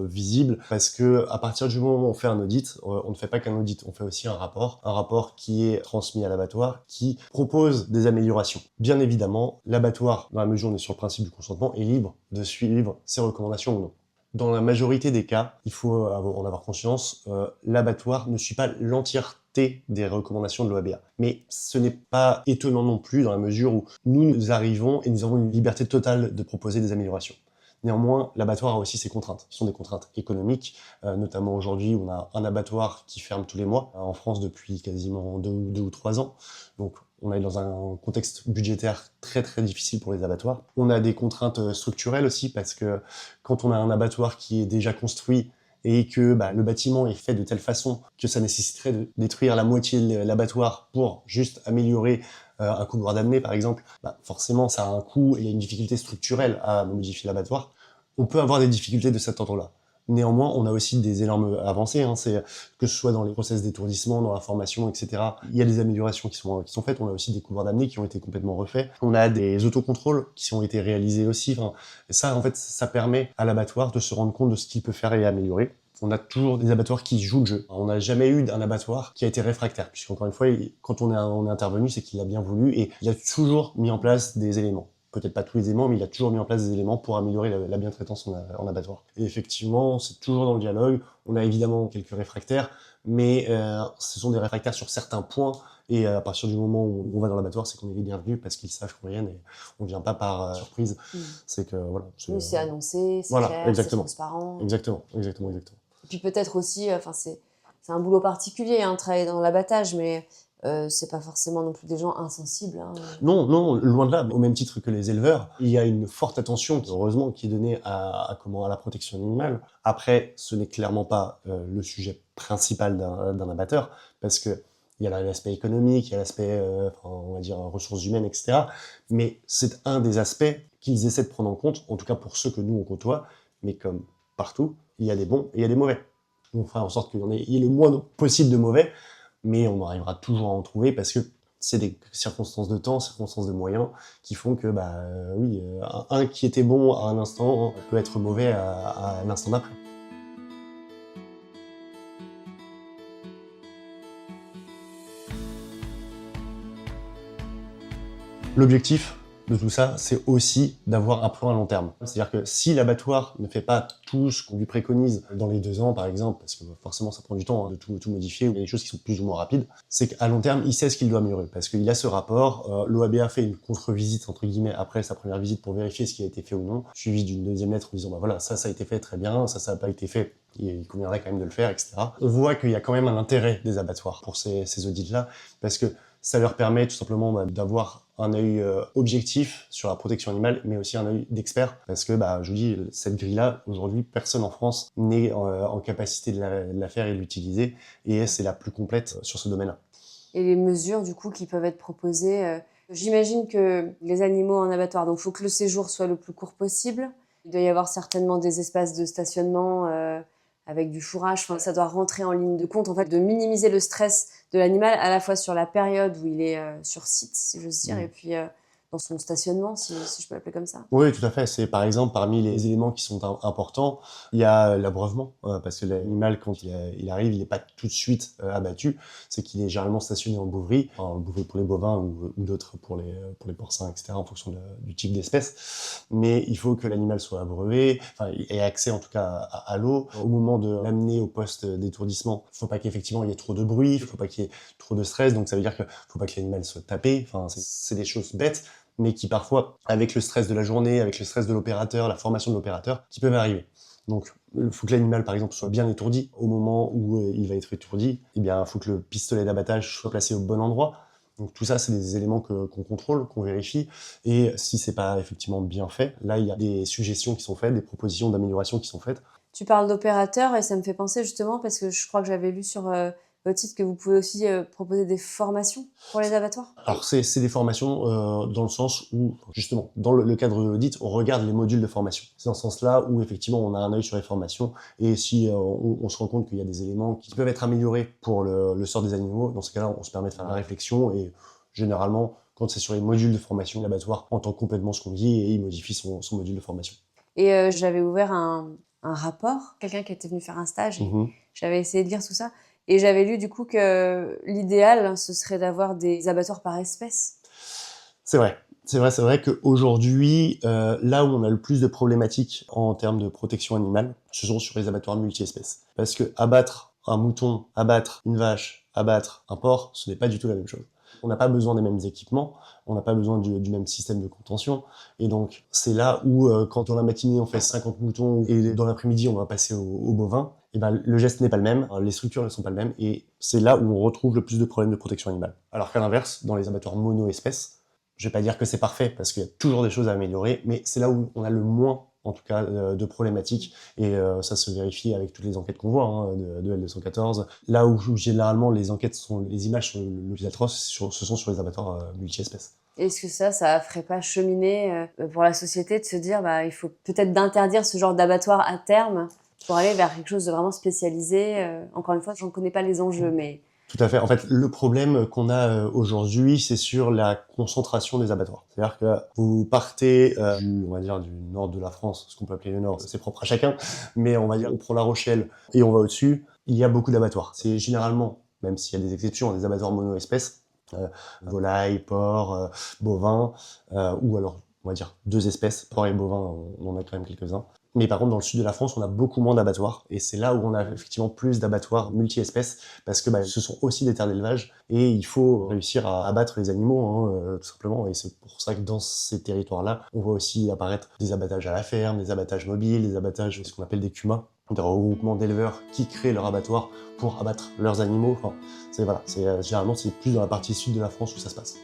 Speaker 2: visibles, parce que à partir du moment où on fait un audit, on ne fait pas qu'un audit, on fait aussi un rapport qui est transmis à l'abattoir, qui propose des améliorations. Bien évidemment, l'abattoir, dans la mesure où on est sur le principe du consentement, est libre de suivre ses recommandations ou non. Dans la majorité des cas, il faut en avoir conscience, l'abattoir ne suit pas l'entièreté des recommandations de l'OABA. Mais ce n'est pas étonnant non plus dans la mesure où nous arrivons et nous avons une liberté totale de proposer des améliorations. Néanmoins, l'abattoir a aussi ses contraintes. Ce sont des contraintes économiques, notamment aujourd'hui, on a un abattoir qui ferme tous les mois, en France depuis quasiment 2 ou 3 ans. Donc, on est dans un contexte budgétaire très très difficile pour les abattoirs. On a des contraintes structurelles aussi, parce que quand on a un abattoir qui est déjà construit et que le bâtiment est fait de telle façon que ça nécessiterait de détruire la moitié de l'abattoir pour juste améliorer un couloir d'amener, par exemple, forcément ça a un coût et il y a une difficulté structurelle à modifier l'abattoir. On peut avoir des difficultés de cet ordre-là. Néanmoins, on a aussi des énormes avancées, que ce soit dans les process d'étourdissement, dans la formation, etc. Il y a des améliorations qui sont faites. On a aussi des couloirs d'amener qui ont été complètement refaits. On a des autocontrôles qui ont été réalisés aussi. Et ça, en fait, ça permet à l'abattoir de se rendre compte de ce qu'il peut faire et améliorer. On a toujours des abattoirs qui jouent le jeu. On n'a jamais eu un abattoir qui a été réfractaire, puisqu'encore une fois, quand on est intervenu, c'est qu'il a bien voulu et il a toujours mis en place des éléments. Peut-être pas tous les éléments, mais il a toujours mis en place des éléments pour améliorer la bientraitance en abattoir. Et effectivement, c'est toujours dans le dialogue. On a évidemment quelques réfractaires, mais ce sont des réfractaires sur certains points. Et à partir du moment où on va dans l'abattoir, c'est qu'on est les bienvenus parce qu'ils savent qu'on vient et on vient pas par surprise. C'est que voilà.
Speaker 3: Oui, c'est annoncé, c'est
Speaker 2: voilà,
Speaker 3: clair,
Speaker 2: exactement.
Speaker 3: c'est transparent.
Speaker 2: Exactement.
Speaker 3: Et puis peut-être aussi, c'est un boulot particulier, hein, travailler dans l'abattage, mais c'est pas forcément non plus des gens insensibles. Hein.
Speaker 2: Non, loin de là. Au même titre que les éleveurs, il y a une forte attention, heureusement, qui est donnée à la protection animale. Après, ce n'est clairement pas le sujet principal d'un abatteur, parce que il y a l'aspect économique, il y a l'aspect, on va dire, ressources humaines, etc. Mais c'est un des aspects qu'ils essaient de prendre en compte, en tout cas pour ceux que nous on côtoie, mais comme partout, il y a des bons et il y a des mauvais. On fera en sorte qu'il y ait le moins possible de mauvais, mais on arrivera toujours à en trouver parce que c'est des circonstances de temps, circonstances de moyens qui font que, un qui était bon à un instant peut être mauvais à l'instant d'après. L'objectif de tout ça, c'est aussi d'avoir un plan à long terme. C'est-à-dire que si l'abattoir ne fait pas tout ce qu'on lui préconise dans les 2 ans, par exemple, parce que forcément ça prend du temps de tout modifier, ou il y a des choses qui sont plus ou moins rapides, c'est qu'à long terme, il sait ce qu'il doit améliorer, parce qu'il a ce rapport, l'OABA fait une contre-visite, entre guillemets, après sa première visite pour vérifier ce qui a été fait ou non, suivi d'une deuxième lettre en disant, voilà, ça a été fait très bien, ça n'a pas été fait, il conviendrait quand même de le faire, etc. On voit qu'il y a quand même un intérêt des abattoirs pour ces audits-là, parce que ça leur permet tout simplement d'avoir un œil objectif sur la protection animale, mais aussi un œil d'expert, parce que, je vous dis, cette grille-là, aujourd'hui, personne en France n'est en capacité de la faire et de l'utiliser, et c'est la plus complète sur ce domaine-là.
Speaker 3: Et les mesures, du coup, qui peuvent être proposées, j'imagine que les animaux en abattoir, donc il faut que le séjour soit le plus court possible. Il doit y avoir certainement des espaces de stationnement avec du fourrage. Enfin, ça doit rentrer en ligne de compte, en fait, de minimiser le stress de l'animal, à la fois sur la période où il est sur site, si j'ose dire, et puis dans son stationnement, si je peux l'appeler comme ça.
Speaker 2: Oui, tout à fait. C'est par exemple parmi les éléments qui sont importants, il y a l'abreuvement, parce que l'animal, quand il arrive, il n'est pas tout de suite abattu. C'est qu'il est généralement stationné en bouverie, bouverie pour les bovins ou d'autres pour les porcins, etc., en fonction du type d'espèce. Mais il faut que l'animal soit abreuvé, ait accès en tout cas à l'eau. Au moment de l'amener au poste d'étourdissement, il ne faut pas qu'effectivement il y ait trop de bruit, il ne faut pas qu'il y ait trop de stress. Donc ça veut dire qu'il ne faut pas que l'animal soit tapé. C'est des choses bêtes, mais qui parfois, avec le stress de la journée, avec le stress de l'opérateur, la formation de l'opérateur, qui peuvent arriver. Donc, il faut que l'animal, par exemple, soit bien étourdi. Au moment où il va être étourdi, il faut que le pistolet d'abattage soit placé au bon endroit. Donc tout ça, c'est des éléments qu'on contrôle, qu'on vérifie. Et si c'est pas effectivement bien fait, là, il y a des suggestions qui sont faites, des propositions d'amélioration qui sont faites.
Speaker 3: Tu parles d'opérateur et ça me fait penser justement, parce que je crois que j'avais lu sur votre site que vous pouvez aussi proposer des formations pour les abattoirs.
Speaker 2: Alors c'est des formations dans le sens où, justement, dans le cadre de l'audit, on regarde les modules de formation. C'est dans ce sens-là où effectivement on a un œil sur les formations, et si on se rend compte qu'il y a des éléments qui peuvent être améliorés pour le sort des animaux, dans ce cas-là on se permet de faire la réflexion, et généralement quand c'est sur les modules de formation, l'abattoir entend complètement ce qu'on dit et il modifie son module de formation.
Speaker 3: Et j'avais ouvert un rapport, quelqu'un qui était venu faire un stage, et j'avais essayé de lire tout ça. Et j'avais lu du coup que l'idéal, ce serait d'avoir des abattoirs par espèce.
Speaker 2: C'est vrai qu'aujourd'hui, là où on a le plus de problématiques en termes de protection animale, ce sont sur les abattoirs multi-espèces. Parce que abattre un mouton, abattre une vache, abattre un porc, ce n'est pas du tout la même chose. On n'a pas besoin des mêmes équipements, on n'a pas besoin du même système de contention. Et donc, c'est là où, quand dans la matinée, on fait 50 moutons et dans l'après-midi, on va passer aux bovins, le geste n'est pas le même, les structures ne sont pas les mêmes, et c'est là où on retrouve le plus de problèmes de protection animale. Alors qu'à l'inverse, dans les abattoirs mono-espèces, je vais pas dire que c'est parfait, parce qu'il y a toujours des choses à améliorer, mais c'est là où on a le moins, en tout cas, de problématiques, et ça se vérifie avec toutes les enquêtes qu'on voit, de L214. Là où généralement les images sont le plus atroces, ce sont sur les abattoirs multi-espèces.
Speaker 3: Est-ce que ça ferait pas cheminer pour la société de se dire, il faut peut-être d'interdire ce genre d'abattoir à terme pour aller vers quelque chose de vraiment spécialisé. Encore une fois, je ne connais pas les enjeux, mais
Speaker 2: Tout à fait. En fait, le problème qu'on a aujourd'hui, c'est sur la concentration des abattoirs. C'est-à-dire que vous partez on va dire, du nord de la France, ce qu'on peut appeler le nord, c'est propre à chacun, mais on va dire, on prend La Rochelle et on va au-dessus, il y a beaucoup d'abattoirs. C'est généralement, même s'il y a des exceptions, des abattoirs mono-espèces, volailles, porcs, bovins, ou alors, on va dire, 2 espèces, porcs et bovins, on en a quand même quelques-uns. Mais par contre, dans le sud de la France, on a beaucoup moins d'abattoirs. Et c'est là où on a effectivement plus d'abattoirs multi-espèces, parce que ce sont aussi des terres d'élevage, et il faut réussir à abattre les animaux, tout simplement. Et c'est pour ça que dans ces territoires-là, on voit aussi apparaître des abattages à la ferme, des abattages mobiles, des abattages, ce qu'on appelle des CUMA, des regroupements d'éleveurs qui créent leur abattoir pour abattre leurs animaux. Enfin, généralement, c'est plus dans la partie sud de la France où ça se passe.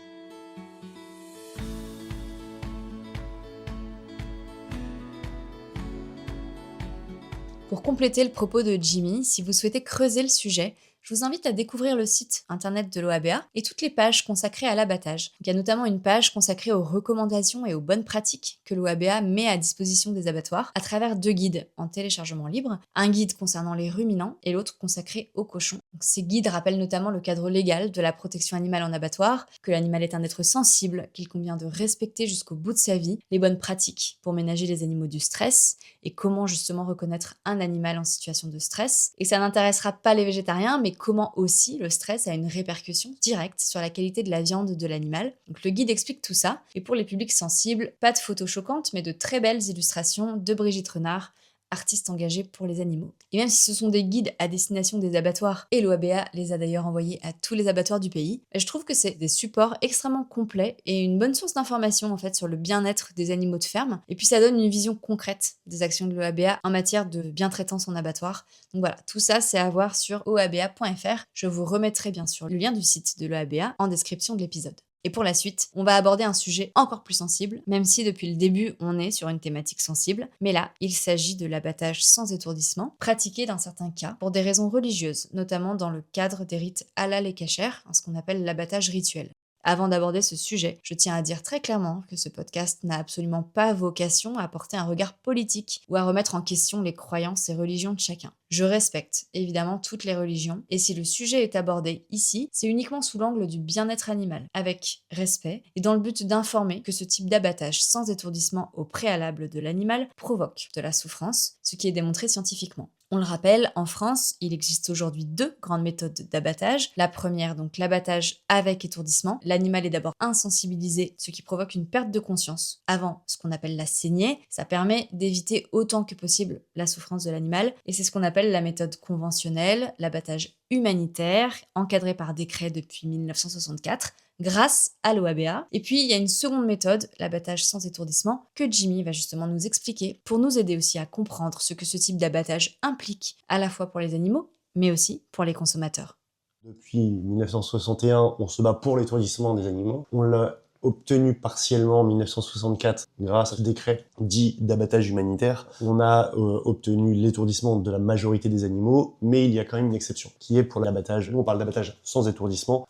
Speaker 1: Pour compléter le propos de Jimmy, si vous souhaitez creuser le sujet, je vous invite à découvrir le site internet de l'OABA et toutes les pages consacrées à l'abattage. Il y a notamment une page consacrée aux recommandations et aux bonnes pratiques que l'OABA met à disposition des abattoirs à travers 2 guides en téléchargement libre, un guide concernant les ruminants et l'autre consacré aux cochons. Donc, ces guides rappellent notamment le cadre légal de la protection animale en abattoir, que l'animal est un être sensible, qu'il convient de respecter jusqu'au bout de sa vie, les bonnes pratiques pour ménager les animaux du stress et comment justement reconnaître un animal en situation de stress. Et ça n'intéressera pas les végétariens, mais comment aussi le stress a une répercussion directe sur la qualité de la viande de l'animal. Donc le guide explique tout ça, et pour les publics sensibles, pas de photos choquantes, mais de très belles illustrations de Brigitte Renard, artiste engagée pour les animaux. Et même si ce sont des guides à destination des abattoirs, et l'OABA les a d'ailleurs envoyés à tous les abattoirs du pays, je trouve que c'est des supports extrêmement complets et une bonne source d'information en fait sur le bien-être des animaux de ferme. Et puis ça donne une vision concrète des actions de l'OABA en matière de bien-traitance en abattoir. Donc voilà, tout ça c'est à voir sur oaba.fr. Je vous remettrai bien sûr le lien du site de l'OABA en description de l'épisode. Et pour la suite, on va aborder un sujet encore plus sensible, même si depuis le début on est sur une thématique sensible, mais là, il s'agit de l'abattage sans étourdissement, pratiqué dans certains cas pour des raisons religieuses, notamment dans le cadre des rites halal et kasher, ce qu'on appelle l'abattage rituel. Avant d'aborder ce sujet, je tiens à dire très clairement que ce podcast n'a absolument pas vocation à porter un regard politique ou à remettre en question les croyances et religions de chacun. Je respecte évidemment toutes les religions, et si le sujet est abordé ici, c'est uniquement sous l'angle du bien-être animal, avec respect, et dans le but d'informer que ce type d'abattage sans étourdissement au préalable de l'animal provoque de la souffrance, ce qui est démontré scientifiquement. On le rappelle, en France, il existe aujourd'hui 2 grandes méthodes d'abattage. La première, donc l'abattage avec étourdissement. L'animal est d'abord insensibilisé, ce qui provoque une perte de conscience avant ce qu'on appelle la saignée. Ça permet d'éviter autant que possible la souffrance de l'animal, et c'est ce qu'on appelle la méthode conventionnelle, l'abattage humanitaire, encadré par décret depuis 1964, grâce à l'OABA. Et puis, il y a une seconde méthode, l'abattage sans étourdissement, que Jimmy va justement nous expliquer pour nous aider aussi à comprendre ce que ce type d'abattage implique, à la fois pour les animaux, mais aussi pour les consommateurs.
Speaker 2: Depuis 1961, on se bat pour l'étourdissement des animaux. On l'a obtenu partiellement en 1964 grâce à ce décret dit d'abattage humanitaire. On a obtenu l'étourdissement de la majorité des animaux, mais il y a quand même une exception, qui est pour l'abattage. Nous, on parle d'abattage sans étourdissement,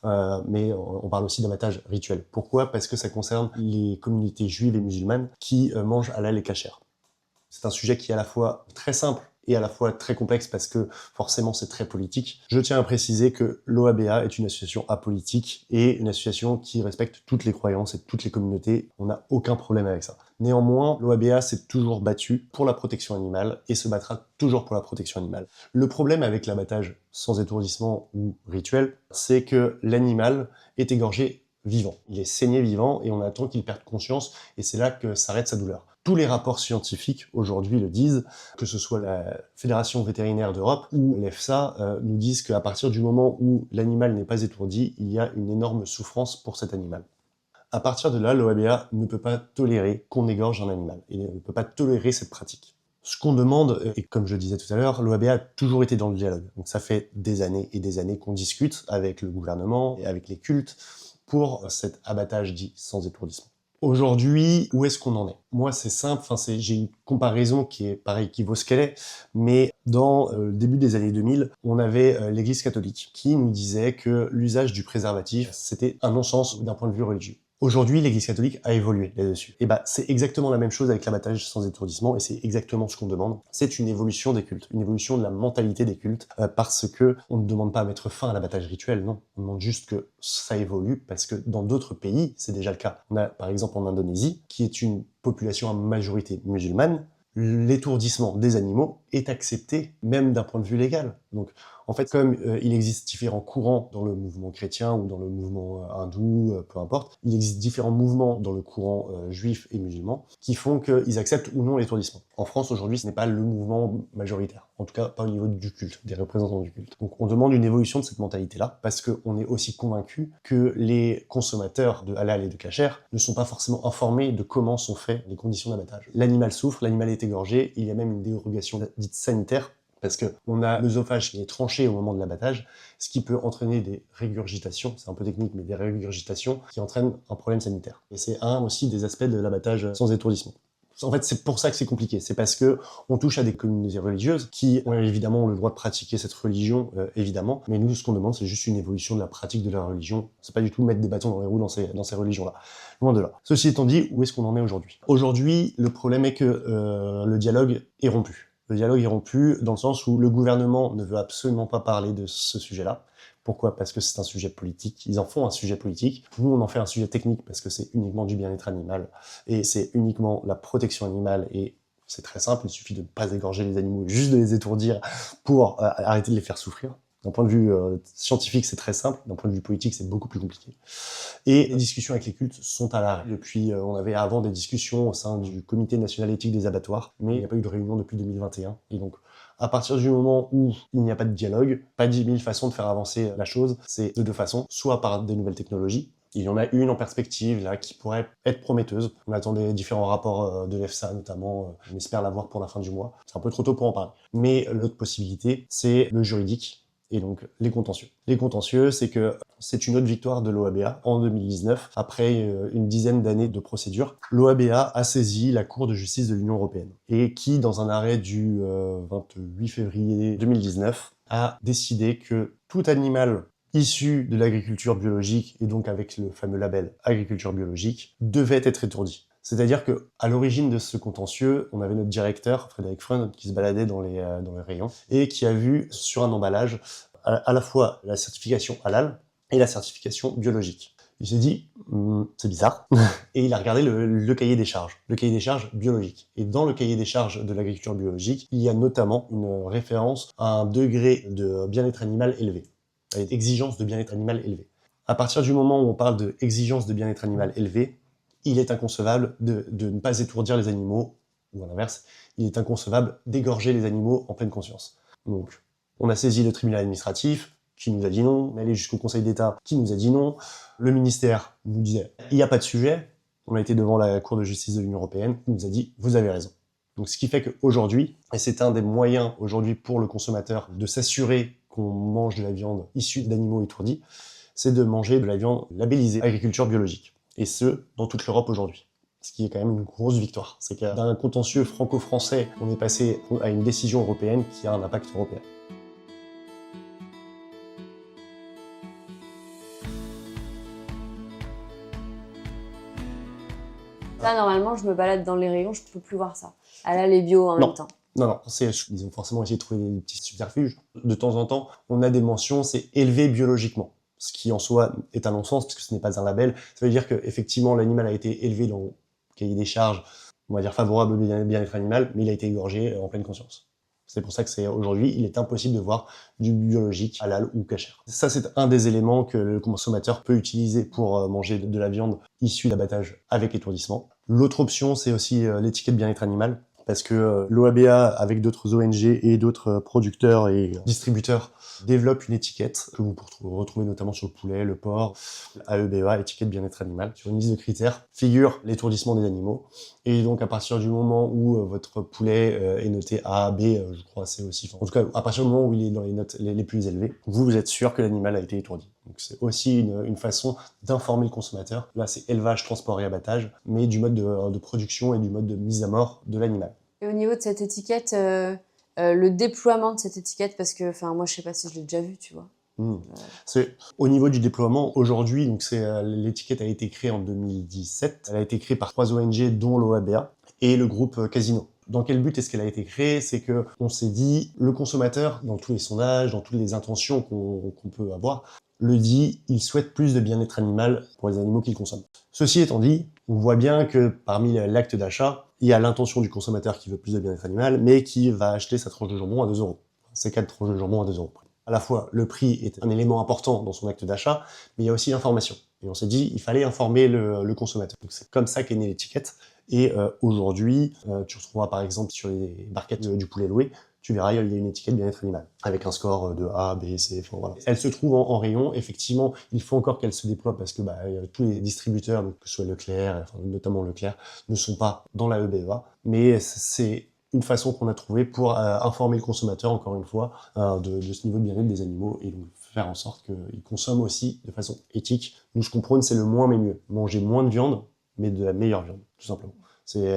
Speaker 2: mais on parle aussi d'abattage rituel. Pourquoi ? Parce que ça concerne les communautés juives et musulmanes qui mangent halal et kasher. C'est un sujet qui est à la fois très simple et à la fois très complexe parce que forcément c'est très politique. Je tiens à préciser que l'OABA est une association apolitique et une association qui respecte toutes les croyances et toutes les communautés. On n'a aucun problème avec ça. Néanmoins, l'OABA s'est toujours battu pour la protection animale et se battra toujours pour la protection animale. Le problème avec l'abattage sans étourdissement ou rituel, c'est que l'animal est égorgé vivant. Il est saigné vivant et on attend qu'il perde conscience et c'est là que s'arrête sa douleur. Tous les rapports scientifiques aujourd'hui le disent, que ce soit la Fédération vétérinaire d'Europe ou l'EFSA nous disent qu'à partir du moment où l'animal n'est pas étourdi, il y a une énorme souffrance pour cet animal. À partir de là, l'OABA ne peut pas tolérer qu'on égorge un animal et ne peut pas tolérer cette pratique. Ce qu'on demande, et comme je disais tout à l'heure, l'OABA a toujours été dans le dialogue. Donc ça fait des années et des années qu'on discute avec le gouvernement et avec les cultes pour cet abattage dit sans étourdissement. Aujourd'hui, où est-ce qu'on en est ? Moi, c'est simple, j'ai une comparaison qui est pareil, qui vaut ce qu'elle est, mais dans le début des années 2000, on avait l'Église catholique qui nous disait que l'usage du préservatif, c'était un non-sens d'un point de vue religieux. Aujourd'hui, l'Église catholique a évolué là-dessus. Et c'est exactement la même chose avec l'abattage sans étourdissement, et c'est exactement ce qu'on demande. C'est une évolution des cultes, une évolution de la mentalité des cultes, parce que on ne demande pas à mettre fin à l'abattage rituel, non. On demande juste que ça évolue, parce que dans d'autres pays, c'est déjà le cas. On a, par exemple, en Indonésie, qui est une population à majorité musulmane, l'étourdissement des animaux est accepté, même d'un point de vue légal. Donc, en fait, comme il existe différents courants dans le mouvement chrétien ou dans le mouvement hindou, peu importe, il existe différents mouvements dans le courant juif et musulman qui font qu'ils acceptent ou non l'étourdissement. En France, aujourd'hui, ce n'est pas le mouvement majoritaire. En tout cas, pas au niveau du culte, des représentants du culte. Donc, on demande une évolution de cette mentalité-là parce qu'on est aussi convaincu que les consommateurs de halal et de kasher ne sont pas forcément informés de comment sont faites les conditions d'abattage. L'animal souffre, l'animal est égorgé, il y a même une dérogation dite sanitaire parce qu'on a l'œsophage qui est tranché au moment de l'abattage, ce qui peut entraîner des régurgitations, c'est un peu technique, mais des régurgitations qui entraînent un problème sanitaire. Et c'est un aussi des aspects de l'abattage sans étourdissement. En fait, c'est pour ça que c'est compliqué. C'est parce que on touche à des communautés religieuses qui ont évidemment le droit de pratiquer cette religion, évidemment. Mais nous, ce qu'on demande, c'est juste une évolution de la pratique de la religion. C'est pas du tout mettre des bâtons dans les roues dans ces religions-là. Loin de là. Ceci étant dit, où est-ce qu'on en est aujourd'hui? Aujourd'hui, le problème est que le dialogue est rompu. Le dialogue est rompu dans le sens où le gouvernement ne veut absolument pas parler de ce sujet-là. Pourquoi? Parce que c'est un sujet politique. Ils en font un sujet politique. Nous, on en fait un sujet technique parce que c'est uniquement du bien-être animal et c'est uniquement la protection animale et c'est très simple. Il suffit de ne pas égorger les animaux, juste de les étourdir pour arrêter de les faire souffrir. D'un point de vue scientifique, c'est très simple. D'un point de vue politique, c'est beaucoup plus compliqué. Et les discussions avec les cultes sont à l'arrêt. Depuis, on avait avant des discussions au sein du Comité national éthique des abattoirs, mais il n'y a pas eu de réunion depuis 2021. Et donc, à partir du moment où il n'y a pas de dialogue, pas 10 000 façons de faire avancer la chose, c'est de deux façons, soit par des nouvelles technologies. Il y en a une en perspective là qui pourrait être prometteuse. On attend des différents rapports de l'EFSA notamment. On espère l'avoir pour la fin du mois. C'est un peu trop tôt pour en parler. Mais l'autre possibilité, c'est le juridique. Et donc les contentieux. Les contentieux, c'est que c'est une autre victoire de l'OABA en 2019, après une dizaine d'années de procédure. L'OABA a saisi la Cour de justice de l'Union européenne, et qui, dans un arrêt du 28 février 2019, a décidé que tout animal issu de l'agriculture biologique, et donc avec le fameux label agriculture biologique, devait être étourdi. C'est-à-dire que à l'origine de ce contentieux, on avait notre directeur, Frédéric Freund, qui se baladait dans les rayons, et qui a vu sur un emballage à la fois la certification halal et la certification biologique. Il s'est dit, c'est bizarre, et il a regardé le cahier des charges, le cahier des charges biologique. Et dans le cahier des charges de l'agriculture biologique, il y a notamment une référence à un degré de bien-être animal élevé, à une exigence de bien-être animal élevé. À partir du moment où on parle de exigence de bien-être animal élevé, il est inconcevable de ne pas étourdir les animaux, ou à l'inverse, il est inconcevable d'égorger les animaux en pleine conscience. Donc, on a saisi le tribunal administratif, qui nous a dit non, on est allé jusqu'au Conseil d'État, qui nous a dit non, le ministère nous disait, il n'y a pas de sujet, on a été devant la Cour de justice de l'Union européenne, qui nous a dit, vous avez raison. Donc, ce qui fait qu'aujourd'hui, et c'est un des moyens aujourd'hui pour le consommateur de s'assurer qu'on mange de la viande issue d'animaux étourdis, c'est de manger de la viande labellisée agriculture biologique. Et ce, dans toute l'Europe aujourd'hui. Ce qui est quand même une grosse victoire. C'est que d'un contentieux franco-français, on est passé à une décision européenne qui a un impact européen.
Speaker 3: Là, normalement, je me balade dans les rayons, je peux plus voir ça. Halal et bio en même temps.
Speaker 2: Non, ils ont forcément essayé de trouver des petits subterfuges. De temps en temps, on a des mentions, c'est élevé biologiquement. Ce qui en soi est un non-sens, puisque ce n'est pas un label. Ça veut dire qu'effectivement, l'animal a été élevé dans le cahier des charges, on va dire favorable au bien-être animal, mais il a été égorgé en pleine conscience. C'est pour ça que aujourd'hui, il est impossible de voir du biologique, halal ou kasher. Ça, c'est un des éléments que le consommateur peut utiliser pour manger de la viande issue d'abattage avec étourdissement. L'autre option, c'est aussi l'étiquette bien-être animal, parce que l'OABA, avec d'autres ONG et d'autres producteurs et distributeurs, développe une étiquette que vous pouvez retrouver notamment sur le poulet, le porc, AEBA, étiquette bien-être animal. Sur une liste de critères figure l'étourdissement des animaux. Et donc à partir du moment où votre poulet est noté A, B, je crois C aussi, en tout cas à partir du moment où il est dans les notes les plus élevées, vous êtes sûr que l'animal a été étourdi. Donc c'est aussi une façon d'informer le consommateur. Là c'est élevage, transport et abattage, mais du mode de production et du mode de mise à mort de l'animal.
Speaker 3: Et au niveau de cette étiquette, le déploiement de cette étiquette, parce que, enfin, moi, je sais pas si je l'ai déjà vu, tu vois.
Speaker 2: Mmh. Au niveau du déploiement, aujourd'hui, donc l'étiquette a été créée en 2017. Elle a été créée par 3 ONG, dont l'OABA et le groupe Casino. Dans quel but est-ce qu'elle a été créée? C'est que on s'est dit, le consommateur, dans tous les sondages, dans toutes les intentions qu'on peut avoir, le dit, il souhaite plus de bien-être animal pour les animaux qu'il consomme. Ceci étant dit, on voit bien que parmi l'acte d'achat, il y a l'intention du consommateur qui veut plus de bien-être animal, mais qui va acheter sa tranche de jambon à 2 euros. Ces 4 tranches de jambon à 2 euros. À la fois, le prix est un élément important dans son acte d'achat, mais il y a aussi l'information. Et on s'est dit, il fallait informer le consommateur. Donc c'est comme ça qu'est née l'étiquette. Et aujourd'hui, tu retrouveras par exemple sur les barquettes du poulet loué, tu verras, il y a une étiquette bien-être animal, avec un score de A, B, C, enfin voilà. Elle se trouve en rayon, effectivement, il faut encore qu'elle se déploie parce que tous les distributeurs, donc, que ce soit Leclerc, enfin, notamment Leclerc, ne sont pas dans la EBEVA, mais c'est une façon qu'on a trouvée pour informer le consommateur, encore une fois, de ce niveau de bien-être des animaux et donc faire en sorte qu'ils consomment aussi de façon éthique. Nous, ce qu'on prône, c'est le moins mais mieux. Manger moins de viande, mais de la meilleure viande, tout simplement. C'est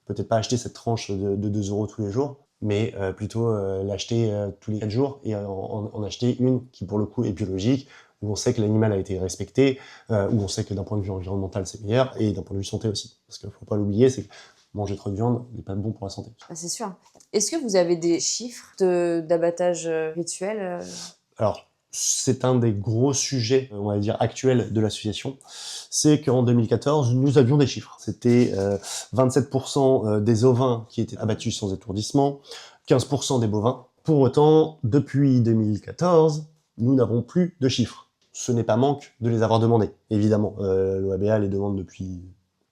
Speaker 2: peut-être pas acheter cette tranche de 2 euros tous les jours, mais plutôt l'acheter tous les 4 jours et en acheter une qui, pour le coup, est biologique, où on sait que l'animal a été respecté, où on sait que d'un point de vue environnemental, c'est meilleur, et d'un point de vue santé aussi. Parce qu'il faut pas l'oublier, c'est que manger trop de viande n'est pas bon pour la santé.
Speaker 3: Ah, c'est sûr. Est-ce que vous avez des chiffres d'abattage rituel
Speaker 2: Alors, c'est un des gros sujets, on va dire, actuels de l'association. C'est qu'en 2014, nous avions des chiffres. C'était 27% des ovins qui étaient abattus sans étourdissement, 15% des bovins. Pour autant, depuis 2014, nous n'avons plus de chiffres. Ce n'est pas manque de les avoir demandés, évidemment. L'OABA les demande depuis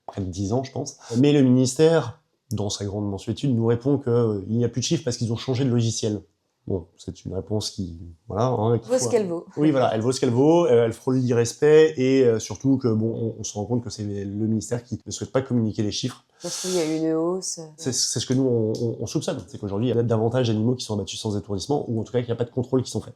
Speaker 2: près de 10 ans, je pense. Mais le ministère, dans sa grande mansuétude, nous répond qu'il n'y a plus de chiffres parce qu'ils ont changé de logiciel. Bon, c'est une réponse qui, voilà,
Speaker 3: vaut ce qu'elle vaut.
Speaker 2: Oui, voilà, elle vaut ce qu'elle vaut, elle frôle l'irrespect et surtout que bon, on se rend compte que c'est le ministère qui ne souhaite pas communiquer les chiffres.
Speaker 3: Parce qu'il y a eu une hausse.
Speaker 2: C'est ce que nous on soupçonne, c'est qu'aujourd'hui il y a davantage d'animaux qui sont abattus sans étourdissement ou en tout cas qu'il n'y a pas de contrôle qui sont faits.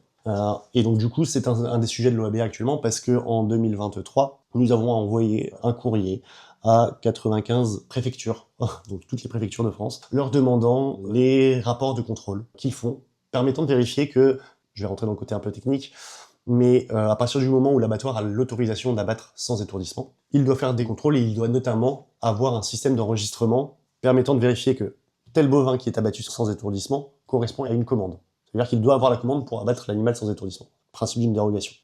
Speaker 2: Et donc du coup c'est un des sujets de l'OABA actuellement parce que en 2023 nous avons envoyé un courrier à 95 préfectures, donc toutes les préfectures de France, leur demandant les rapports de contrôle qu'ils font, permettant de vérifier que, je vais rentrer dans le côté un peu technique, mais à partir du moment où l'abattoir a l'autorisation d'abattre sans étourdissement, il doit faire des contrôles et il doit notamment avoir un système d'enregistrement permettant de vérifier que tel bovin qui est abattu sans étourdissement correspond à une commande. C'est-à-dire qu'il doit avoir la commande pour abattre l'animal sans étourdissement. Principe d'une dérogation.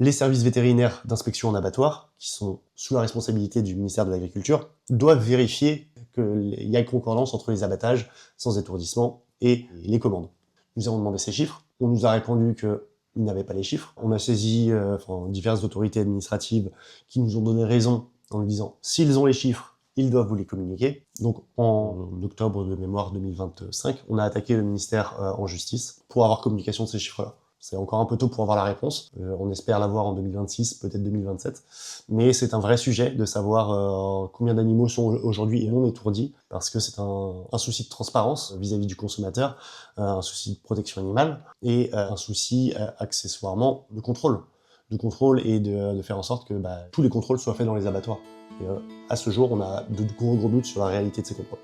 Speaker 2: Les services vétérinaires d'inspection en abattoir, qui sont sous la responsabilité du ministère de l'Agriculture, doivent vérifier qu'il y a une concordance entre les abattages sans étourdissement et les commandes. Nous avons demandé ces chiffres, on nous a répondu qu'ils n'avaient pas les chiffres. On a saisi diverses autorités administratives qui nous ont donné raison en nous disant s'ils ont les chiffres, ils doivent vous les communiquer. Donc en octobre de mémoire 2025, on a attaqué le ministère en justice pour avoir communication de ces chiffres-là. C'est encore un peu tôt pour avoir la réponse. On espère l'avoir en 2026, peut-être 2027. Mais c'est un vrai sujet de savoir combien d'animaux sont aujourd'hui non étourdis, parce que c'est un souci de transparence vis-à-vis du consommateur, un souci de protection animale, et un souci accessoirement de contrôle. De contrôle et de faire en sorte que tous les contrôles soient faits dans les abattoirs. Et à ce jour, on a de gros doutes sur la réalité de ces contrôles.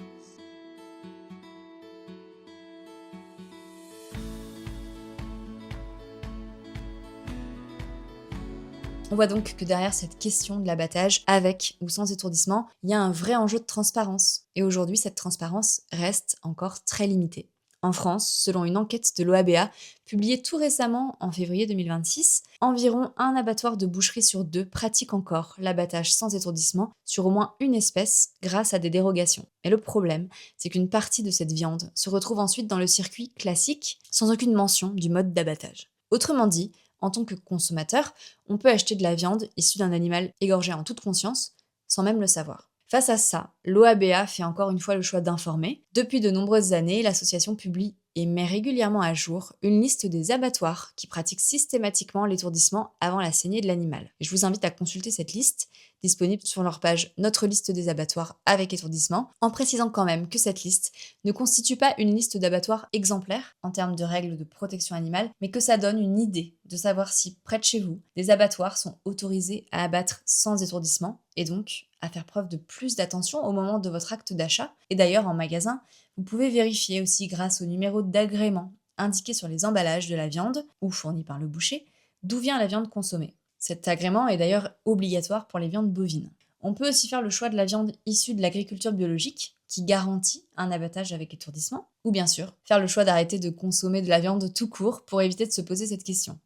Speaker 1: On voit donc que derrière cette question de l'abattage, avec ou sans étourdissement, il y a un vrai enjeu de transparence. Et aujourd'hui, cette transparence reste encore très limitée. En France, selon une enquête de l'OABA, publiée tout récemment en février 2026, environ un abattoir de boucherie sur 2 pratique encore l'abattage sans étourdissement sur au moins une espèce grâce à des dérogations. Et le problème, c'est qu'une partie de cette viande se retrouve ensuite dans le circuit classique sans aucune mention du mode d'abattage. Autrement dit, en tant que consommateur, on peut acheter de la viande issue d'un animal égorgé en toute conscience, sans même le savoir. Face à ça, l'OABA fait encore une fois le choix d'informer. Depuis de nombreuses années, l'association publie et met régulièrement à jour une liste des abattoirs qui pratiquent systématiquement l'étourdissement avant la saignée de l'animal. Je vous invite à consulter cette liste, disponible sur leur page Notre liste des abattoirs avec étourdissement, en précisant quand même que cette liste ne constitue pas une liste d'abattoirs exemplaires en termes de règles de protection animale, mais que ça donne une idée de savoir si, près de chez vous, des abattoirs sont autorisés à abattre sans étourdissement, et donc à faire preuve de plus d'attention au moment de votre acte d'achat. Et d'ailleurs, en magasin, vous pouvez vérifier aussi grâce au numéro d'agrément indiqué sur les emballages de la viande, ou fourni par le boucher, d'où vient la viande consommée. Cet agrément est d'ailleurs obligatoire pour les viandes bovines. On peut aussi faire le choix de la viande issue de l'agriculture biologique, qui garantit un abattage avec étourdissement, ou bien sûr, faire le choix d'arrêter de consommer de la viande tout court pour éviter de se poser cette question.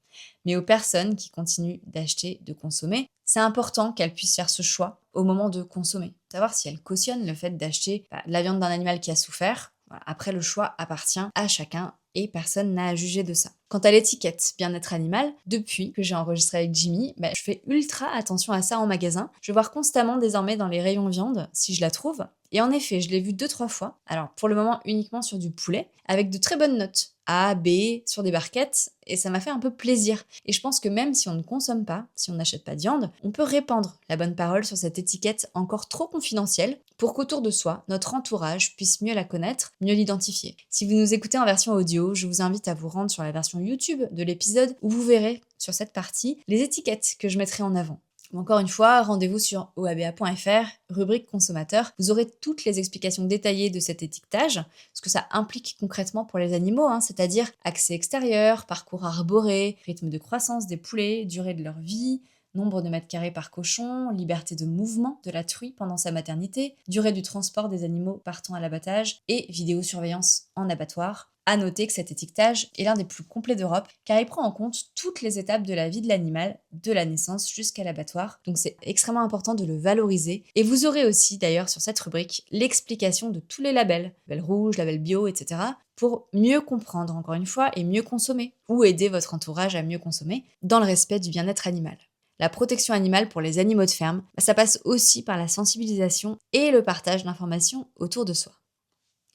Speaker 1: Mais aux personnes qui continuent d'acheter, de consommer, c'est important qu'elles puissent faire ce choix au moment de consommer. Savoir si elles cautionnent le fait d'acheter de la viande d'un animal qui a souffert. Voilà. Après, le choix appartient à chacun et personne n'a à juger de ça. Quant à l'étiquette bien-être animal, depuis que j'ai enregistré avec Jimmy, je fais ultra attention à ça en magasin. Je vais voir constamment désormais dans les rayons viande si je la trouve. Et en effet, je l'ai vu 2-3 fois. Alors pour le moment uniquement sur du poulet, avec de très bonnes notes. A, B, sur des barquettes, et ça m'a fait un peu plaisir. Et je pense que même si on ne consomme pas, si on n'achète pas de viande, on peut répandre la bonne parole sur cette étiquette encore trop confidentielle pour qu'autour de soi, notre entourage puisse mieux la connaître, mieux l'identifier. Si vous nous écoutez en version audio, je vous invite à vous rendre sur la version YouTube de l'épisode où vous verrez sur cette partie les étiquettes que je mettrai en avant. Encore une fois, rendez-vous sur oaba.fr, rubrique consommateur. Vous aurez toutes les explications détaillées de cet étiquetage, ce que ça implique concrètement pour les animaux, c'est-à-dire accès extérieur, parcours arboré, rythme de croissance des poulets, durée de leur vie, nombre de mètres carrés par cochon, liberté de mouvement de la truie pendant sa maternité, durée du transport des animaux partant à l'abattage et vidéosurveillance en abattoir. À noter que cet étiquetage est l'un des plus complets d'Europe car il prend en compte toutes les étapes de la vie de l'animal, de la naissance jusqu'à l'abattoir. Donc c'est extrêmement important de le valoriser. Et vous aurez aussi d'ailleurs sur cette rubrique l'explication de tous les labels, label rouge, label bio, etc. pour mieux comprendre encore une fois et mieux consommer ou aider votre entourage à mieux consommer dans le respect du bien-être animal. La protection animale pour les animaux de ferme, ça passe aussi par la sensibilisation et le partage d'informations autour de soi.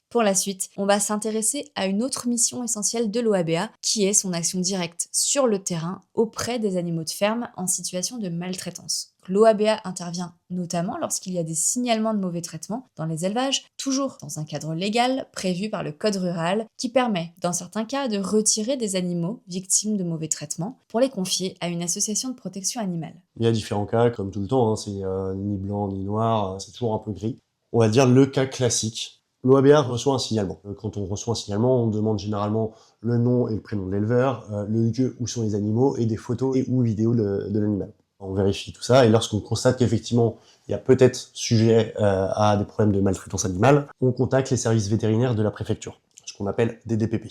Speaker 1: Pour la suite, on va s'intéresser à une autre mission essentielle de l'OABA, qui est son action directe sur le terrain auprès des animaux de ferme en situation de maltraitance. L'OABA intervient notamment lorsqu'il y a des signalements de mauvais traitements dans les élevages, toujours dans un cadre légal prévu par le Code rural, qui permet, dans certains cas, de retirer des animaux victimes de mauvais traitements pour les confier à une association de protection animale.
Speaker 2: Il y a différents cas, comme tout le temps, c'est ni blanc ni noir, c'est toujours un peu gris. On va dire le cas classique. L'OABA reçoit un signalement. Quand on reçoit un signalement, on demande généralement le nom et le prénom de l'éleveur, le lieu où sont les animaux et des photos et ou vidéos de l'animal. On vérifie tout ça et lorsqu'on constate qu'effectivement il y a peut-être sujet à des problèmes de maltraitance animale, on contacte les services vétérinaires de la préfecture, ce qu'on appelle des DPP.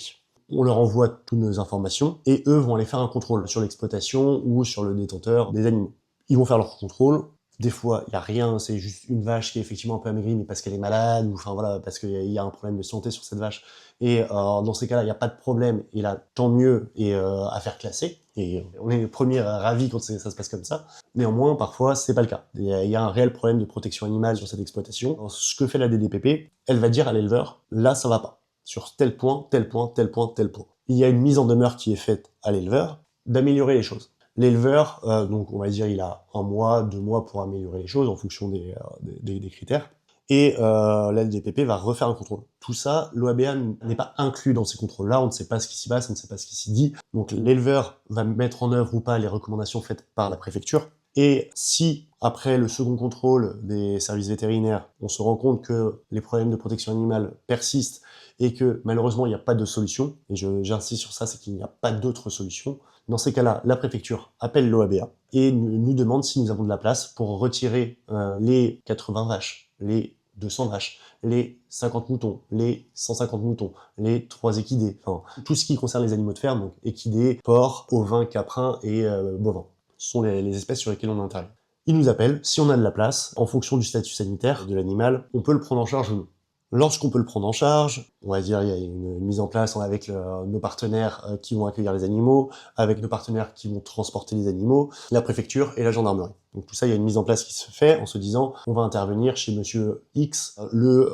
Speaker 2: On leur envoie toutes nos informations et eux vont aller faire un contrôle sur l'exploitation ou sur le détenteur des animaux. Ils vont faire leur contrôle. Des fois, il n'y a rien, c'est juste une vache qui est effectivement un peu amaigrie, mais parce qu'elle est malade, ou enfin voilà, parce qu'il y a un problème de santé sur cette vache. Et dans ces cas-là, il n'y a pas de problème, et là, tant mieux, et à faire classer. Et on est les premiers ravis quand ça se passe comme ça. Néanmoins, parfois, c'est pas le cas. Il y a un réel problème de protection animale sur cette exploitation. Alors, ce que fait la DDPP, elle va dire à l'éleveur, là, ça va pas. Sur tel point, tel point, tel point, tel point. Il y a une mise en demeure qui est faite à l'éleveur d'améliorer les choses. L'éleveur, donc on va dire il a 1 mois, 2 mois pour améliorer les choses en fonction des critères. Et la DPP va refaire un contrôle. Tout ça, l'OABA n'est pas inclus dans ces contrôles-là, on ne sait pas ce qui s'y passe, on ne sait pas ce qui s'y dit. Donc l'éleveur va mettre en œuvre ou pas les recommandations faites par la préfecture. Et si, après le second contrôle des services vétérinaires, on se rend compte que les problèmes de protection animale persistent et que malheureusement il n'y a pas de solution, et j'insiste sur ça, c'est qu'il n'y a pas d'autre solution, dans ces cas-là, la préfecture appelle l'OABA et nous demande si nous avons de la place pour retirer les 80 vaches, les 200 vaches, les 50 moutons, les 150 moutons, les 3 équidés, enfin tout ce qui concerne les animaux de ferme, donc équidés, porcs, ovins, caprins et bovins. Ce sont les espèces sur lesquelles on intervient. Ils nous appellent, si on a de la place, en fonction du statut sanitaire de l'animal, on peut le prendre en charge ou non. Lorsqu'on peut le prendre en charge, on va dire il y a une mise en place avec nos partenaires qui vont accueillir les animaux, avec nos partenaires qui vont transporter les animaux, la préfecture et la gendarmerie. Donc tout ça, il y a une mise en place qui se fait en se disant on va intervenir chez Monsieur X le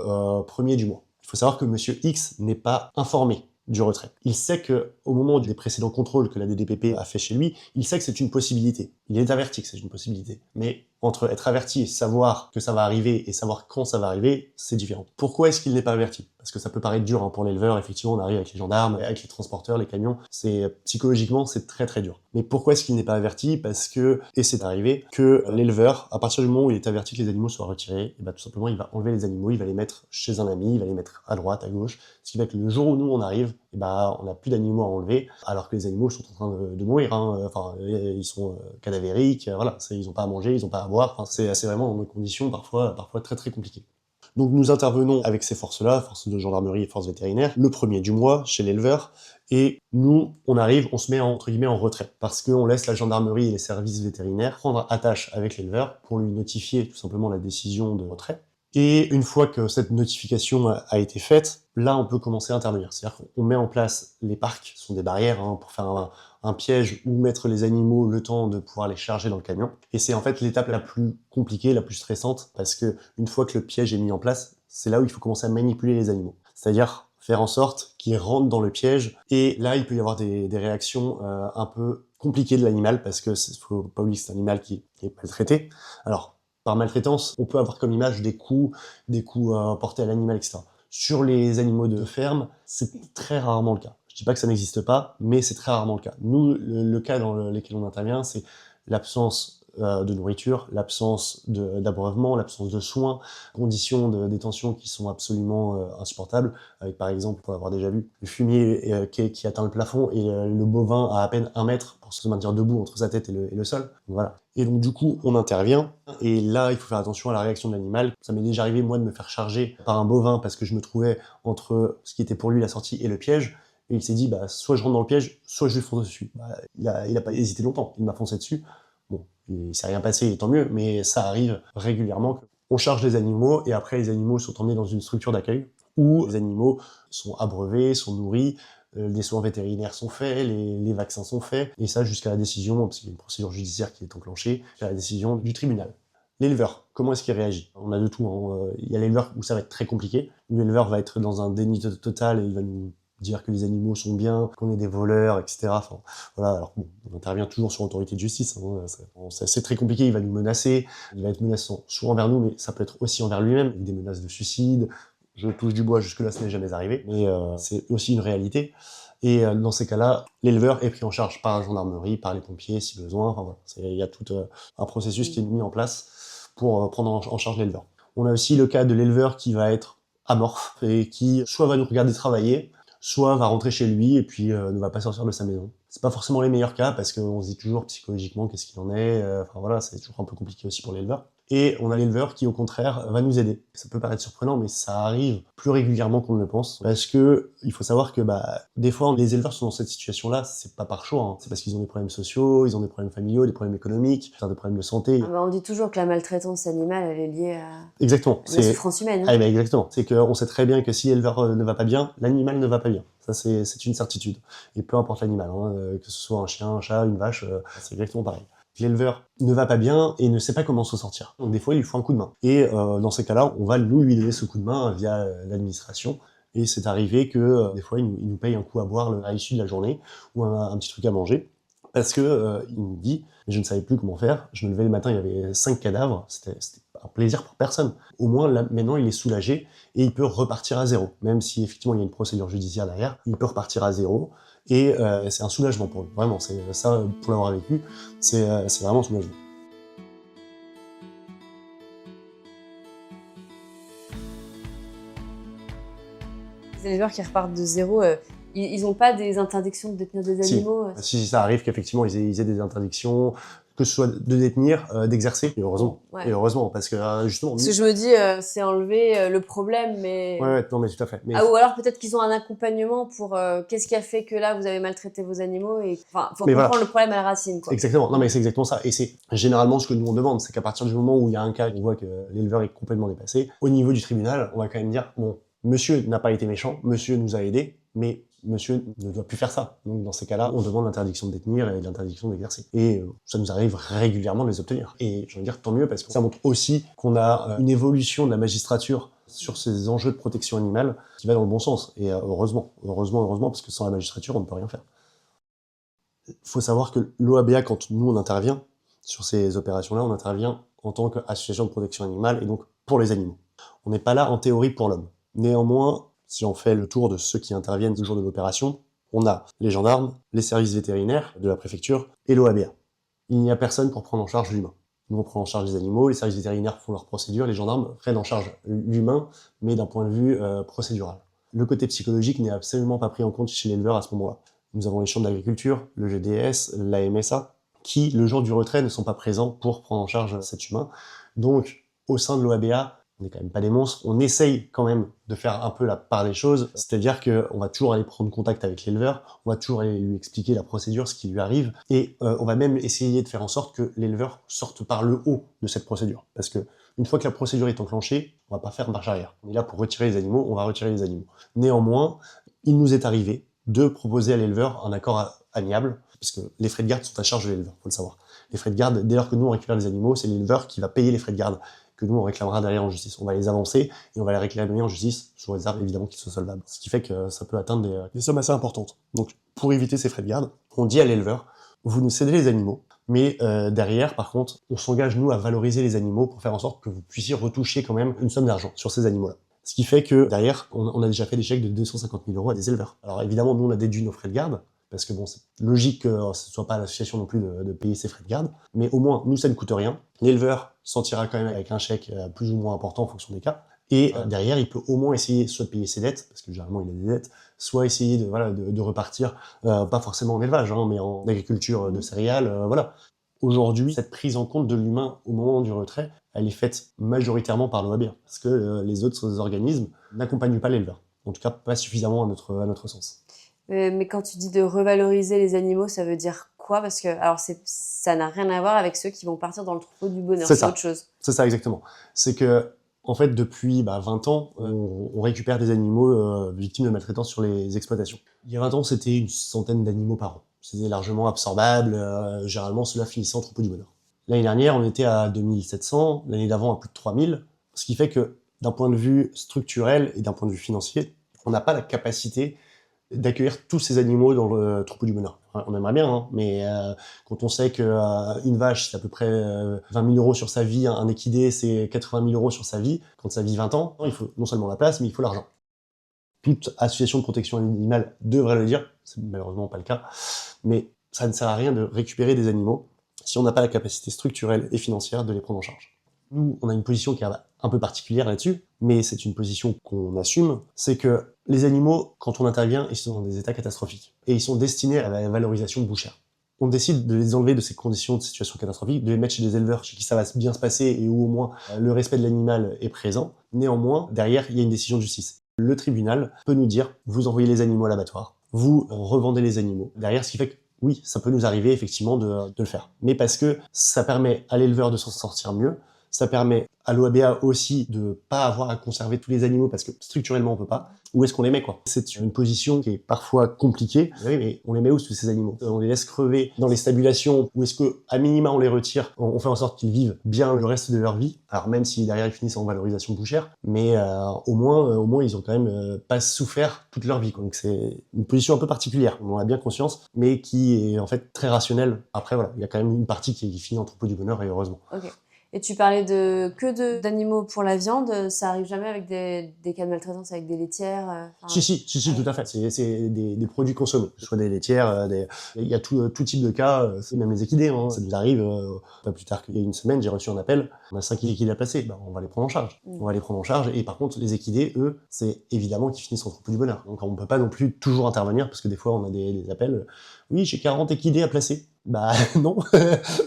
Speaker 2: 1er du mois. Il faut savoir que Monsieur X n'est pas informé du retrait. Il sait que au moment des précédents contrôles que la DDPP a fait chez lui, il sait que c'est une possibilité. Il est averti que c'est une possibilité. Mais entre être averti et savoir que ça va arriver et savoir quand ça va arriver, c'est différent. Pourquoi est-ce qu'il n'est pas averti? Parce que ça peut paraître dur pour l'éleveur, effectivement, on arrive avec les gendarmes, avec les transporteurs, les camions, psychologiquement, c'est très très dur. Mais pourquoi est-ce qu'il n'est pas averti? Parce que, et c'est arrivé, que l'éleveur, à partir du moment où il est averti que les animaux soient retirés, tout simplement, il va enlever les animaux, il va les mettre chez un ami, il va les mettre à droite, à gauche, ce qui fait que le jour où nous on arrive, on n'a plus d'animaux à enlever, alors que les animaux sont en train de mourir, ils sont cadavériques, voilà, ils n'ont pas à manger, ils n'ont pas à boire, c'est vraiment dans des conditions parfois très très compliquées. Donc nous intervenons avec ces forces-là, forces de gendarmerie et forces vétérinaires, le premier du mois chez l'éleveur, et nous, on arrive, on se met entre guillemets en retrait, parce qu'on laisse la gendarmerie et les services vétérinaires prendre attache avec l'éleveur pour lui notifier tout simplement la décision de retrait. Et une fois que cette notification a été faite, là on peut commencer à intervenir. C'est-à-dire qu'on met en place les parcs, ce sont des barrières pour faire un piège ou mettre les animaux le temps de pouvoir les charger dans le camion. Et c'est en fait l'étape la plus compliquée, la plus stressante, parce que une fois que le piège est mis en place, c'est là où il faut commencer à manipuler les animaux. C'est-à-dire faire en sorte qu'ils rentrent dans le piège, et là il peut y avoir des réactions un peu compliquées de l'animal, parce que faut pas oublier que c'est un animal qui est maltraité. Alors, par maltraitance, on peut avoir comme image des coups portés à l'animal, etc. Sur les animaux de ferme, c'est très rarement le cas. Je dis pas que ça n'existe pas, mais c'est très rarement le cas. Nous, le cas dans lequel on intervient, c'est l'absence de nourriture, l'absence d'abreuvement, l'absence de soins, conditions de détention qui sont absolument insupportables, avec par exemple, pour l'avoir déjà vu, le fumier qui atteint le plafond et le bovin à peine 1 mètre pour se maintenir debout entre sa tête et le sol. Donc, voilà. Et donc du coup, on intervient, et là, il faut faire attention à la réaction de l'animal. Ça m'est déjà arrivé, moi, de me faire charger par un bovin parce que je me trouvais entre ce qui était pour lui la sortie et le piège, et il s'est dit, soit je rentre dans le piège, soit je lui fonce dessus. Il a pas hésité longtemps, il m'a foncé dessus. Bon, il s'est rien passé, et tant mieux, mais ça arrive régulièrement. On charge les animaux, et après les animaux sont emmenés dans une structure d'accueil, où les animaux sont abreuvés, sont nourris, les soins vétérinaires sont faits, les vaccins sont faits, et ça jusqu'à la décision, parce qu'il y a une procédure judiciaire qui est enclenchée, jusqu'à la décision du tribunal. L'éleveur, comment est-ce qu'il réagit? On a de tout, il y a l'éleveur où ça va être très compliqué, où l'éleveur va être dans un déni total, et il va nous dire que les animaux sont bien, qu'on est des voleurs, etc. Enfin, voilà, alors bon, on intervient toujours sur autorité de justice, c'est très compliqué, il va nous menacer, il va être menaçant, soit envers nous, mais ça peut être aussi envers lui-même, avec des menaces de suicide. Je touche du bois, jusque-là, ça n'est jamais arrivé, mais c'est aussi une réalité. Et dans ces cas-là, l'éleveur est pris en charge par la gendarmerie, par les pompiers, si besoin. Enfin, voilà. Il y a tout un processus qui est mis en place pour prendre en charge l'éleveur. On a aussi le cas de l'éleveur qui va être amorphe, et qui soit va nous regarder travailler, soit va rentrer chez lui et puis ne va pas sortir de sa maison. C'est pas forcément les meilleurs cas, parce qu'on se dit toujours psychologiquement qu'est-ce qu'il en est, enfin voilà, c'est toujours un peu compliqué aussi pour l'éleveur. Et on a l'éleveur qui, au contraire, va nous aider. Ça peut paraître surprenant, mais ça arrive plus régulièrement qu'on ne le pense. Parce que, il faut savoir que, des fois, les éleveurs sont dans cette situation-là, c'est pas par choix, hein. C'est parce qu'ils ont des problèmes sociaux, ils ont des problèmes familiaux, des problèmes économiques, des problèmes de santé.
Speaker 3: On dit toujours que la maltraitance animale, elle est liée à
Speaker 2: Exactement.
Speaker 3: la souffrance humaine.
Speaker 2: Ah, exactement. C'est qu'on sait très bien que si l'éleveur ne va pas bien, l'animal ne va pas bien. Ça, c'est une certitude. Et peu importe l'animal, que ce soit un chien, un chat, une vache, c'est exactement pareil. L'éleveur ne va pas bien et ne sait pas comment s'en sortir. Donc des fois, il lui faut un coup de main. Et dans ces cas-là, on va lui donner ce coup de main via l'administration. Et c'est arrivé que des fois, il nous paye un coup à boire à l'issue de la journée, ou un petit truc à manger. Parce que il nous dit, mais je ne savais plus comment faire, je me levais le matin, il y avait 5 cadavres, c'était un plaisir pour personne. Au moins, là, maintenant, il est soulagé, et il peut repartir à zéro. Même si, effectivement, il y a une procédure judiciaire derrière, il peut repartir à zéro, et c'est un soulagement pour lui. Vraiment, c'est ça, pour l'avoir vécu, c'est vraiment un soulagement.
Speaker 3: Les éleveurs qui repartent de zéro, ils n'ont pas des interdictions de détenir des animaux?
Speaker 2: Si ça arrive qu'effectivement ils aient des interdictions, que ce soit de détenir, d'exercer, et heureusement.
Speaker 3: Ouais.
Speaker 2: Et heureusement, parce que justement...
Speaker 3: Parce que je me dis, c'est enlever le problème, mais...
Speaker 2: Ouais, non mais tout à fait. Mais...
Speaker 3: ou alors peut-être qu'ils ont un accompagnement pour qu'est-ce qui a fait que là vous avez maltraité vos animaux, et enfin faut comprendre le problème à la racine, quoi.
Speaker 2: Exactement, non mais c'est exactement ça, et c'est généralement ce que nous on demande, c'est qu'à partir du moment où il y a un cas, on voit que l'éleveur est complètement dépassé, au niveau du tribunal, on va quand même dire, bon, monsieur n'a pas été méchant, monsieur nous a aidés, mais monsieur ne doit plus faire ça. Donc dans ces cas-là, on demande l'interdiction de détenir et l'interdiction d'exercer. Et ça nous arrive régulièrement de les obtenir. Et je veux dire, tant mieux, parce que ça montre aussi qu'on a une évolution de la magistrature sur ces enjeux de protection animale qui va dans le bon sens. Et heureusement, parce que sans la magistrature, on ne peut rien faire. Il faut savoir que l'OABA, quand nous on intervient, Sur ces opérations-là, on intervient en tant qu'association de protection animale et donc pour les animaux. On n'est pas là en théorie pour l'homme. Néanmoins, si on fait le tour de ceux qui interviennent le jour de l'opération, on a les gendarmes, les services vétérinaires de la préfecture et l'OABA. Il n'y a personne pour prendre en charge l'humain. Nous, on prend en charge les animaux, les services vétérinaires font leurs procédures, les gendarmes prennent en charge l'humain, mais d'un point de vue procédural. Le côté psychologique n'est absolument pas pris en compte chez l'éleveur à ce moment-là. Nous avons les chambres d'agriculture, le GDS, la MSA, qui, le jour du retrait, ne sont pas présents pour prendre en charge cet humain. Donc, au sein de l'OABA, on n'est quand même pas des monstres, on essaye quand même de faire un peu la part des choses, c'est-à-dire qu'on va toujours aller prendre contact avec l'éleveur, on va toujours aller lui expliquer la procédure, ce qui lui arrive, et on va même essayer de faire en sorte que l'éleveur sorte par le haut de cette procédure. Parce que une fois que la procédure est enclenchée, on va pas faire marche arrière. On est là pour retirer les animaux, on va retirer les animaux. Néanmoins, il nous est arrivé de proposer à l'éleveur un accord amiable, parce que les frais de garde sont à charge de l'éleveur, faut le savoir. Les frais de garde, dès lors que nous on récupère les animaux, c'est l'éleveur qui va payer les frais de garde, que nous on réclamera derrière en justice. On va les avancer et on va les réclamer en justice, sous réserve évidemment qu'ils soient solvables. Ce qui fait que ça peut atteindre des sommes assez importantes. Donc pour éviter ces frais de garde, on dit à l'éleveur, vous nous cédez les animaux, mais derrière par contre, on s'engage nous à valoriser les animaux pour faire en sorte que vous puissiez retoucher quand même une somme d'argent sur ces animaux-là. Ce qui fait que derrière, on a déjà fait des chèques de 250 000 € à des éleveurs. Alors évidemment, nous on a déduit nos frais de garde, parce que bon, c'est logique que ce soit pas à l'association non plus de payer ses frais de garde, mais au moins, nous, ça ne coûte rien. L'éleveur s'en tirera quand même avec un chèque plus ou moins important en fonction des cas, et derrière, il peut au moins essayer soit de payer ses dettes, parce que généralement il a des dettes, soit essayer de repartir, pas forcément en élevage, hein, mais en agriculture de céréales, voilà. Aujourd'hui, cette prise en compte de l'humain au moment du retrait, elle est faite majoritairement par l'OABA, parce que les autres organismes n'accompagnent pas l'éleveur. En tout cas, pas suffisamment à notre sens.
Speaker 3: Mais quand tu dis de revaloriser les animaux, ça veut dire quoi? Parce que alors ça n'a rien à voir avec ceux qui vont partir dans le troupeau du bonheur, c'est autre chose.
Speaker 2: C'est ça, exactement. C'est que, en fait, depuis 20 ans, on récupère des animaux victimes de maltraitance sur les exploitations. Il y a 20 ans, c'était une centaine d'animaux par an. C'était largement absorbable, généralement cela finissait en troupeau du bonheur. L'année dernière, on était à 2700, l'année d'avant à plus de 3000, ce qui fait que, d'un point de vue structurel et d'un point de vue financier, on n'a pas la capacité d'accueillir tous ces animaux dans le troupeau du bonheur. On aimerait bien, hein, mais quand on sait qu'une vache, c'est à peu près 20 000 € sur sa vie, un équidé, c'est 80 000 € sur sa vie, quand ça vit 20 ans, il faut non seulement la place, mais il faut l'argent. Toute association de protection animale devrait le dire, c'est malheureusement pas le cas, mais ça ne sert à rien de récupérer des animaux si on n'a pas la capacité structurelle et financière de les prendre en charge. Nous, on a une position qui est un peu particulière là-dessus, mais c'est une position qu'on assume, c'est que les animaux, quand on intervient, ils sont dans des états catastrophiques. Et ils sont destinés à la valorisation bouchère. On décide de les enlever de ces conditions de situation catastrophique, de les mettre chez des éleveurs chez qui ça va bien se passer et où au moins le respect de l'animal est présent. Néanmoins, derrière, il y a une décision de justice. Le tribunal peut nous dire, vous envoyez les animaux à l'abattoir, vous revendez les animaux. Derrière, ce qui fait que oui, ça peut nous arriver effectivement de le faire. Mais parce que ça permet à l'éleveur de s'en sortir mieux, ça permet à l'OABA aussi de pas avoir à conserver tous les animaux parce que structurellement on peut pas. Où est-ce qu'on les met, quoi? C'est une position qui est parfois compliquée. Oui, mais on les met où tous ces animaux? On les laisse crever dans les stabulations ou est-ce que, à minima, on les retire, on fait en sorte qu'ils vivent bien le reste de leur vie? Alors même si derrière ils finissent en valorisation bouchère, mais au moins ils ont quand même pas souffert toute leur vie, quoi. Donc c'est une position un peu particulière. On en a bien conscience, mais qui est en fait très rationnelle. Après voilà, il y a quand même une partie qui finit en troupeau du bonheur et heureusement.
Speaker 3: Ok. Et tu parlais d'animaux pour la viande, ça arrive jamais avec des cas de maltraitance avec des laitières
Speaker 2: Si, tout à fait. C'est des produits consommés, que ce soit des laitières, il y a tout type de cas, même les équidés. Hein. Ça nous arrive, pas plus tard qu'il y a une semaine, j'ai reçu un appel, on a 5 équidés à placer, on va les prendre en charge. On va les prendre en charge, et par contre, les équidés, eux, c'est évidemment qu'ils finissent en troupeau du bonheur. Donc on peut pas non plus toujours intervenir, parce que des fois on a des appels, oui, j'ai 40 équidés à placer. Non,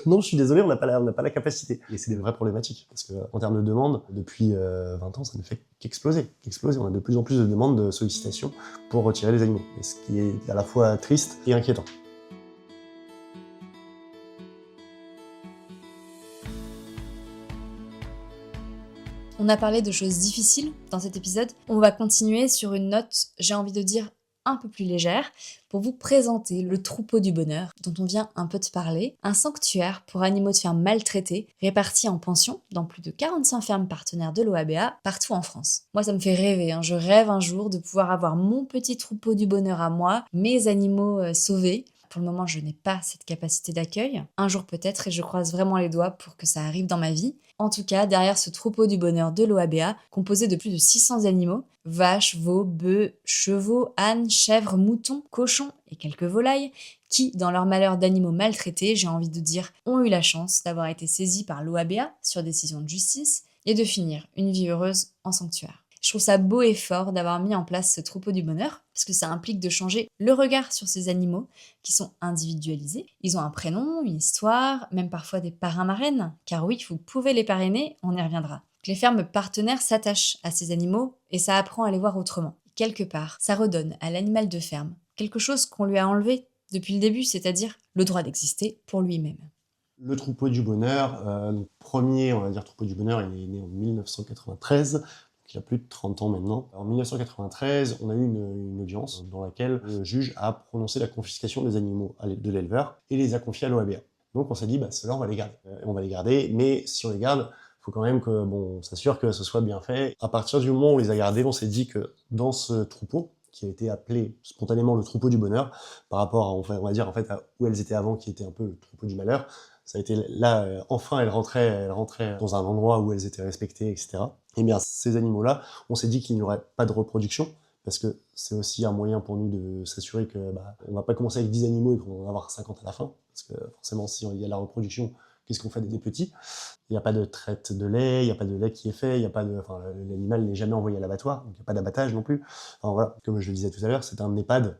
Speaker 2: non, je suis désolé, on n'a pas la capacité. Et c'est des vraies problématiques, parce que en termes de demande, depuis 20 ans, ça ne fait qu'exploser. On a de plus en plus de demandes de sollicitations pour retirer les animaux, et ce qui est à la fois triste et inquiétant.
Speaker 1: On a parlé de choses difficiles dans cet épisode. On va continuer sur une note, j'ai envie de dire, un peu plus légère, pour vous présenter le troupeau du bonheur, dont on vient un peu de parler, un sanctuaire pour animaux de ferme maltraités, répartis en pensions dans plus de 45 fermes partenaires de l'OABA, partout en France. Moi, ça me fait rêver, je rêve un jour de pouvoir avoir mon petit troupeau du bonheur à moi, mes animaux sauvés, Pour le moment, je n'ai pas cette capacité d'accueil. Un jour peut-être, et je croise vraiment les doigts pour que ça arrive dans ma vie. En tout cas, derrière ce troupeau du bonheur de l'OABA, composé de plus de 600 animaux, vaches, veaux, bœufs, chevaux, ânes, chèvres, moutons, cochons et quelques volailles, qui, dans leur malheur d'animaux maltraités, j'ai envie de dire, ont eu la chance d'avoir été saisis par l'OABA sur décision de justice et de finir une vie heureuse en sanctuaire. Je trouve ça beau et fort d'avoir mis en place ce troupeau du bonheur, parce que ça implique de changer le regard sur ces animaux qui sont individualisés. Ils ont un prénom, une histoire, même parfois des parrains-marraines, car oui, vous pouvez les parrainer, on y reviendra. Les fermes partenaires s'attachent à ces animaux et ça apprend à les voir autrement. Quelque part, ça redonne à l'animal de ferme quelque chose qu'on lui a enlevé depuis le début, c'est-à-dire le droit d'exister pour lui-même.
Speaker 2: Le troupeau du bonheur, le premier, on va dire, troupeau du bonheur, il est né en 1993, donc il a plus de 30 ans maintenant. En 1993, on a eu une audience dans laquelle le juge a prononcé la confiscation des animaux de l'éleveur et les a confiés à l'OABA. Donc on s'est dit, ceux-là, on va les garder. On va les garder, mais si on les garde, il faut quand même que, on s'assure que ce soit bien fait. À partir du moment où on les a gardés, on s'est dit que dans ce troupeau, qui a été appelé spontanément le troupeau du bonheur, par rapport à, on va dire, en fait, à où elles étaient avant, qui était un peu le troupeau du malheur, ça a été là, enfin, elles rentraient dans un endroit où elles étaient respectées, etc. Et bien, ces animaux-là, on s'est dit qu'il n'y aurait pas de reproduction, parce que c'est aussi un moyen pour nous de s'assurer que on va pas commencer avec 10 animaux et qu'on va en avoir 50 à la fin, parce que forcément, si il y a la reproduction, qu'est-ce qu'on fait des petits? Il n'y a pas de traite de lait, il n'y a pas de lait qui est fait, l'animal n'est jamais envoyé à l'abattoir, donc il n'y a pas d'abattage non plus. Enfin voilà, comme je le disais tout à l'heure, c'est un EHPAD,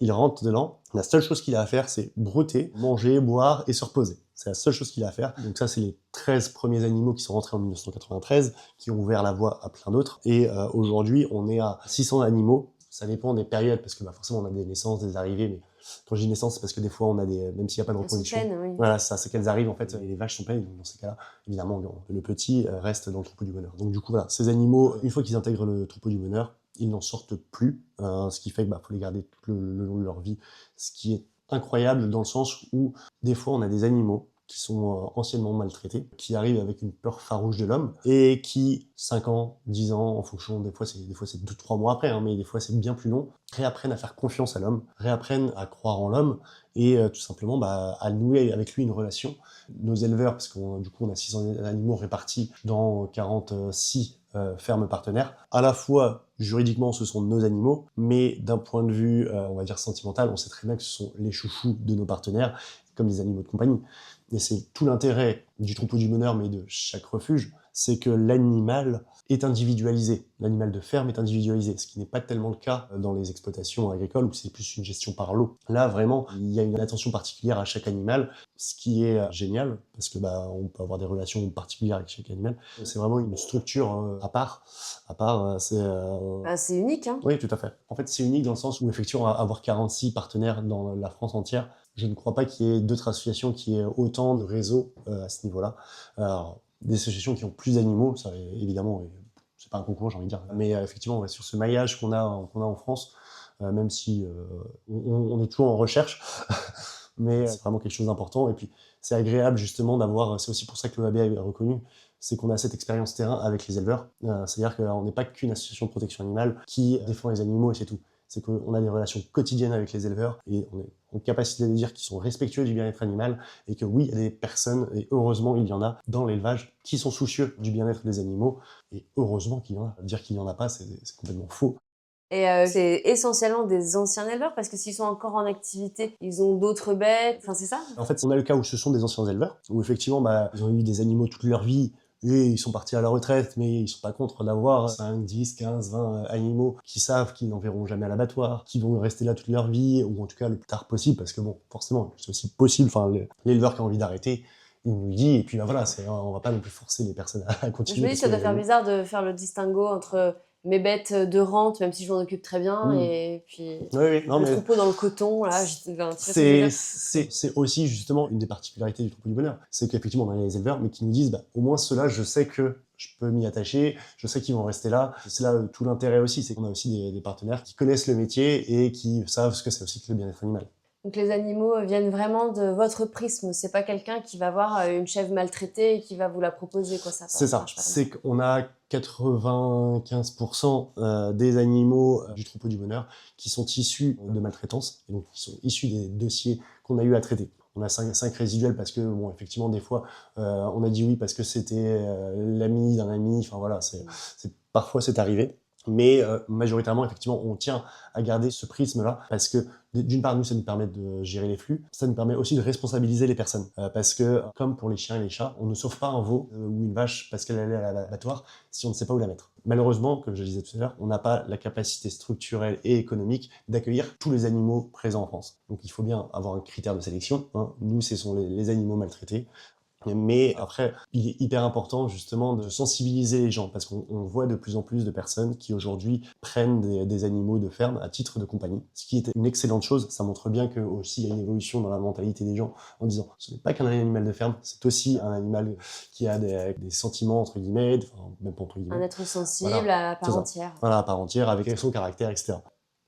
Speaker 2: il rentre dedans, la seule chose qu'il a à faire, c'est brouter, manger, boire et se reposer. C'est la seule chose qu'il a à faire. Donc ça, c'est les 13 premiers animaux qui sont rentrés en 1993, qui ont ouvert la voie à plein d'autres. Et aujourd'hui, on est à 600 animaux. Ça dépend des périodes, parce que forcément, on a des naissances, des arrivées, mais quand je dis naissance, c'est parce que des fois, on a même s'il n'y a pas de reproduction.
Speaker 3: Oui.
Speaker 2: Voilà, c'est qu'elles arrivent, en fait, et les vaches sont pleines, donc dans ces cas-là, évidemment, le petit reste dans le troupeau du bonheur. Donc du coup, voilà, ces animaux, une fois qu'ils intègrent le troupeau du bonheur, ils n'en sortent plus, ce qui fait qu'il faut les garder tout le long de leur vie, ce qui est incroyable dans le sens où, des fois, on a des animaux qui sont anciennement maltraités, qui arrivent avec une peur farouche de l'homme, et qui, 5 ans, 10 ans, en fonction, des fois c'est 2-3 mois après, mais des fois c'est bien plus long, réapprennent à faire confiance à l'homme, réapprennent à croire en l'homme, et tout simplement à nouer avec lui une relation. Nos éleveurs, parce du coup on a 600 animaux répartis dans 46 fermes partenaires, à la fois juridiquement ce sont nos animaux, mais d'un point de vue, on va dire sentimental, on sait très bien que ce sont les chouchous de nos partenaires, comme des animaux de compagnie. Et c'est tout l'intérêt du troupeau du bonheur, mais de chaque refuge, c'est que l'animal est individualisé. L'animal de ferme est individualisé, ce qui n'est pas tellement le cas dans les exploitations agricoles où c'est plus une gestion par lot. Là, vraiment, il y a une attention particulière à chaque animal, ce qui est génial, parce que on peut avoir des relations particulières avec chaque animal. C'est vraiment une structure à part.
Speaker 3: C'est unique, hein.
Speaker 2: Oui, tout à fait. En fait, c'est unique dans le sens où, effectivement, avoir 46 partenaires dans la France entière, je ne crois pas qu'il y ait d'autres associations qui aient autant de réseaux à ce niveau-là. Alors, des associations qui ont plus d'animaux, ça évidemment, c'est pas un concours, j'ai envie de dire. Mais effectivement, sur ce maillage qu'on a en France, même si on est toujours en recherche, mais c'est vraiment quelque chose d'important. Et puis, c'est agréable justement d'avoir, c'est aussi pour ça que l'OABA est reconnu, c'est qu'on a cette expérience terrain avec les éleveurs. C'est-à-dire qu'on n'est pas qu'une association de protection animale qui défend les animaux et c'est tout. C'est qu'on a des relations quotidiennes avec les éleveurs et on est en capacité de dire qu'ils sont respectueux du bien-être animal et que oui, il y a des personnes, et heureusement il y en a dans l'élevage, qui sont soucieux du bien-être des animaux et heureusement qu'il y en a. Dire qu'il n'y en a pas, c'est complètement faux.
Speaker 3: Et c'est essentiellement des anciens éleveurs parce que s'ils sont encore en activité, ils ont d'autres bêtes, c'est ça?
Speaker 2: En fait, on a le cas où ce sont des anciens éleveurs, où effectivement, ils ont eu des animaux toute leur vie, et ils sont partis à la retraite, mais ils sont pas contre d'avoir 5, 10, 15, 20 animaux qui savent qu'ils n'en verront jamais à l'abattoir, qui vont rester là toute leur vie, ou en tout cas le plus tard possible, parce que forcément, c'est aussi possible, l'éleveur qui a envie d'arrêter, il nous le dit, et puis voilà, on va pas non plus forcer les personnes à continuer.
Speaker 3: Je me dis, ça doit faire bizarre de faire le distinguo entre mes bêtes de rente, même si je m'en occupe très bien, et puis troupeau dans le coton, là,
Speaker 2: c'est aussi justement une des particularités du troupeau du bonheur, c'est qu'effectivement on a les éleveurs, mais qui nous disent, au moins ceux-là, je sais que je peux m'y attacher, je sais qu'ils vont rester là. C'est là tout l'intérêt aussi, c'est qu'on a aussi des partenaires qui connaissent le métier et qui savent ce que c'est aussi que le bien-être animal.
Speaker 3: Donc les animaux viennent vraiment de votre prisme. C'est pas quelqu'un qui va voir une chèvre maltraitée et qui va vous la proposer, quoi.
Speaker 2: C'est ça,
Speaker 3: marche pas comme ça.
Speaker 2: c'est qu'on a 95% des animaux du troupeau du bonheur qui sont issus de maltraitance, et donc qui sont issus des dossiers qu'on a eu à traiter. On a 5 résiduels parce que, bon, effectivement, des fois, on a dit oui parce que c'était l'ami d'un ami, enfin voilà, parfois c'est arrivé. Mais majoritairement, effectivement, on tient à garder ce prisme-là parce que, d'une part, nous, ça nous permet de gérer les flux, ça nous permet aussi de responsabiliser les personnes. Parce que, comme pour les chiens et les chats, on ne sauve pas un veau ou une vache parce qu'elle allait à l'abattoir si on ne sait pas où la mettre. Malheureusement, comme je le disais tout à l'heure, on n'a pas la capacité structurelle et économique d'accueillir tous les animaux présents en France. Donc il faut bien avoir un critère de sélection, hein. Nous, ce sont les animaux maltraités. Mais après, il est hyper important justement de sensibiliser les gens parce qu'on voit de plus en plus de personnes qui aujourd'hui prennent des animaux de ferme à titre de compagnie, ce qui est une excellente chose. Ça montre bien que aussi il y a une évolution dans la mentalité des gens en disant ce n'est pas qu'un animal de ferme, c'est aussi un animal qui a des sentiments entre guillemets, enfin même pas entre guillemets.
Speaker 3: Un être sensible
Speaker 2: Voilà,
Speaker 3: à part entière.
Speaker 2: Voilà, à part entière, avec son caractère, etc.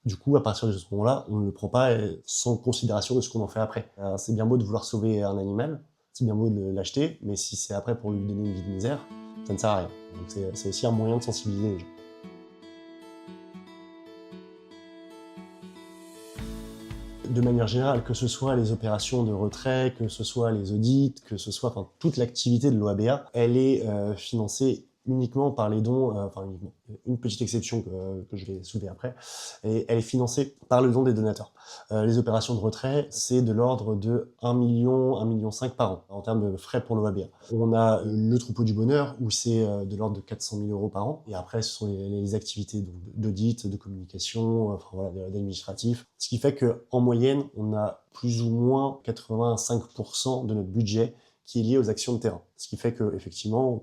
Speaker 2: Du coup, à partir de ce moment-là, on ne le prend pas sans considération de ce qu'on en fait après. C'est bien beau de vouloir sauver un animal, c'est bien beau de l'acheter, mais si c'est après pour lui donner une vie de misère, ça ne sert à rien. Donc c'est aussi un moyen de sensibiliser les gens. De manière générale, que ce soit les opérations de retrait, que ce soit les audits, que ce soit toute l'activité de l'OABA, elle est financée uniquement par les dons, uniquement, une petite exception que je vais soulever après, et elle est financée par le don des donateurs. Les opérations de retrait, c'est de l'ordre de 1 million, 1,5 million par an, en termes de frais pour l'OABA. On a le troupeau du bonheur, où c'est de l'ordre de 400 000 euros par an, et après ce sont les activités d'audit, de communication, d'administratif, ce qui fait qu'en moyenne, on a plus ou moins 85% de notre budget qui est lié aux actions de terrain. Ce qui fait que, effectivement,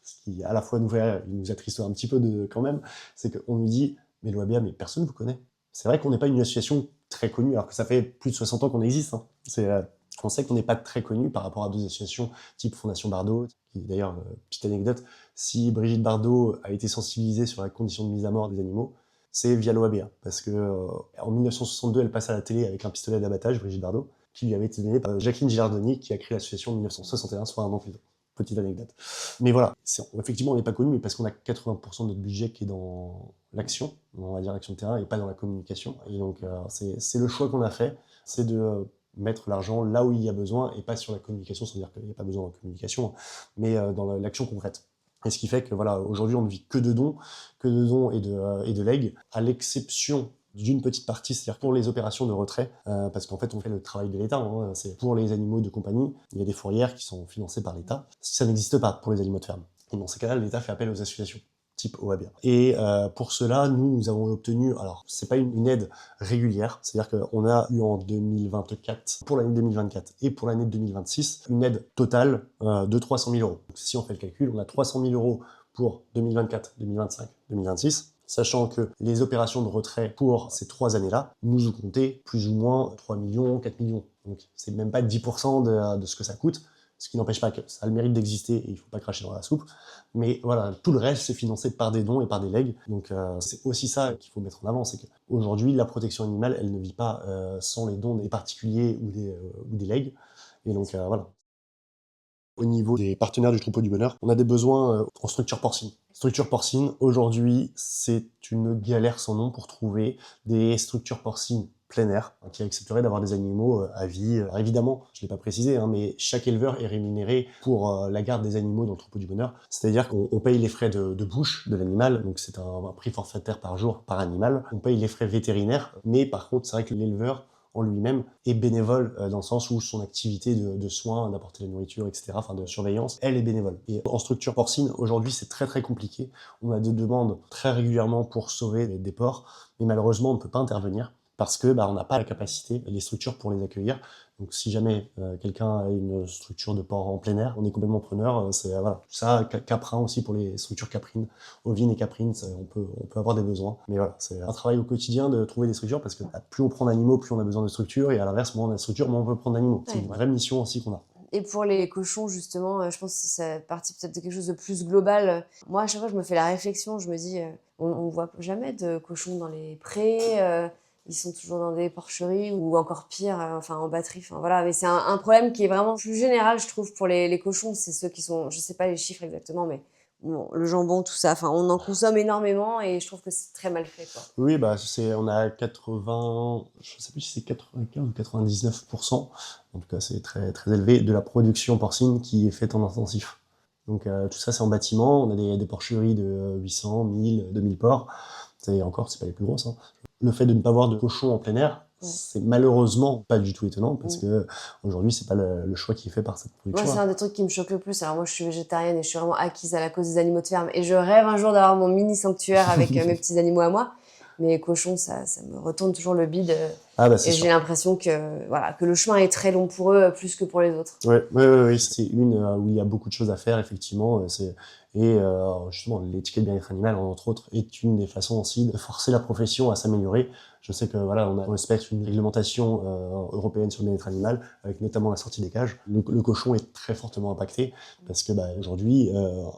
Speaker 2: ce qui à la fois nous attriste un petit peu quand même, c'est qu'on nous dit, mais l'OABA, mais personne ne vous connaît. C'est vrai qu'on n'est pas une association très connue, alors que ça fait plus de 60 ans qu'on existe, hein. On sait qu'on n'est pas très connu par rapport à d'autres associations type Fondation Bardot. D'ailleurs, petite anecdote, si Brigitte Bardot a été sensibilisée sur la condition de mise à mort des animaux, c'est via l'OABA. Parce que en 1962, elle passe à la télé avec un pistolet d'abattage, Brigitte Bardot, qui lui avait été donné par Jacqueline Gilardoni, qui a créé l'association en 1961, soit un an plus tôt. Petite anecdote. Mais voilà, effectivement, on n'est pas connu, mais parce qu'on a 80% de notre budget qui est dans l'action, on va dire l'action de terrain, et pas dans la communication. Et donc, c'est le choix qu'on a fait, c'est de mettre l'argent là où il y a besoin, et pas sur la communication, sans dire qu'il n'y a pas besoin de communication, mais dans l'action concrète. Et ce qui fait que voilà, aujourd'hui, on ne vit que de dons et de legs, à l'exception d'une petite partie, c'est-à-dire pour les opérations de retrait, parce qu'en fait on fait le travail de l'État, hein, c'est pour les animaux de compagnie, il y a des fourrières qui sont financées par l'État, ça n'existe pas pour les animaux de ferme. Et dans ces cas-là, l'État fait appel aux associations type OABA. Et pour cela, nous avons obtenu, alors c'est pas une aide régulière, c'est-à-dire qu'on a eu en 2024, pour l'année 2024 et pour l'année 2026, une aide totale de 300 000 euros. Donc, si on fait le calcul, on a 300 000 euros pour 2024, 2025, 2026, sachant que les opérations de retrait pour ces 3 années-là nous ont compté plus ou moins 3 millions, 4 millions. Donc c'est même pas 10% de ce que ça coûte, ce qui n'empêche pas que ça a le mérite d'exister et il ne faut pas cracher dans la soupe. Mais voilà, tout le reste, c'est financé par des dons et par des legs. Donc c'est aussi ça qu'il faut mettre en avant, c'est qu'aujourd'hui, la protection animale, elle ne vit pas sans les dons des particuliers ou des legs. Et donc voilà. Au niveau des partenaires du troupeau du bonheur, on a des besoins en structure porcine. Structure porcine, aujourd'hui, c'est une galère sans nom pour trouver des structures porcines plein air qui accepteraient d'avoir des animaux à vie. Alors évidemment, je ne l'ai pas précisé, hein, mais chaque éleveur est rémunéré pour la garde des animaux dans le troupeau du bonheur. C'est-à-dire qu'on paye les frais de bouche de l'animal, donc c'est un prix forfaitaire par jour par animal. On paye les frais vétérinaires, mais par contre, c'est vrai que l'éleveur en lui-même est bénévole dans le sens où son activité de soins, d'apporter la nourriture, etc., enfin de surveillance, elle est bénévole. Et en structure porcine, aujourd'hui, c'est très très compliqué. On a des demandes très régulièrement pour sauver des porcs, mais malheureusement, on ne peut pas intervenir parce que on n'a pas la capacité, les structures pour les accueillir. Donc si jamais quelqu'un a une structure de porc en plein air, on est complètement preneur. C'est voilà, ça, caprin aussi pour les structures caprines, ovines et caprines, on peut avoir des besoins. Mais voilà, c'est un travail au quotidien de trouver des structures parce que plus on prend d'animaux, plus on a besoin de structures, et à l'inverse, moins on a de structures, moins on peut prendre d'animaux. C'est une vraie mission aussi qu'on a.
Speaker 3: Et pour les cochons, justement, je pense que c'est partie peut-être de quelque chose de plus global. Moi, à chaque fois, je me fais la réflexion, je me dis, on voit jamais de cochons dans les prés. ils sont toujours dans des porcheries ou encore pire, en batterie. Enfin voilà, mais c'est un problème qui est vraiment plus général, je trouve, pour les cochons. C'est ceux qui sont, je sais pas les chiffres exactement, mais bon, le jambon, tout ça. Enfin, on en consomme énormément et je trouve que c'est très mal fait, quoi.
Speaker 2: Oui, bah, on a 80, je sais plus si c'est 95 ou 99%, en tout cas c'est très, très élevé, de la production porcine qui est faite en intensif. Donc tout ça c'est en bâtiment, on a des porcheries de 800, 1000, 2000 porcs, encore, c'est pas les plus grosses, hein. Le fait de ne pas avoir de cochons en plein air,
Speaker 3: Ouais.
Speaker 2: c'est malheureusement pas du tout étonnant, parce que aujourd'hui c'est pas le choix qui est fait par cette
Speaker 3: Moi,
Speaker 2: production.
Speaker 3: c'est un des trucs qui me choque le plus. Alors moi, je suis végétarienne et je suis vraiment acquise à la cause des animaux de ferme. Et je rêve un jour d'avoir mon mini sanctuaire avec mes petits animaux à moi. Mais les cochons, ça me retourne toujours le bide.
Speaker 2: Ah bah c'est
Speaker 3: Et
Speaker 2: sûr.
Speaker 3: j'ai l'impression que le chemin est très long pour eux, plus que pour les autres.
Speaker 2: Oui, c'est une où il y a beaucoup de choses à faire, effectivement. Justement, l'étiquette bien-être animal, entre autres, est une des façons aussi de forcer la profession à s'améliorer. Je sais que voilà, on respecte une réglementation européenne sur le bien-être animal, avec notamment la sortie des cages. Le cochon est très fortement impacté parce que aujourd'hui,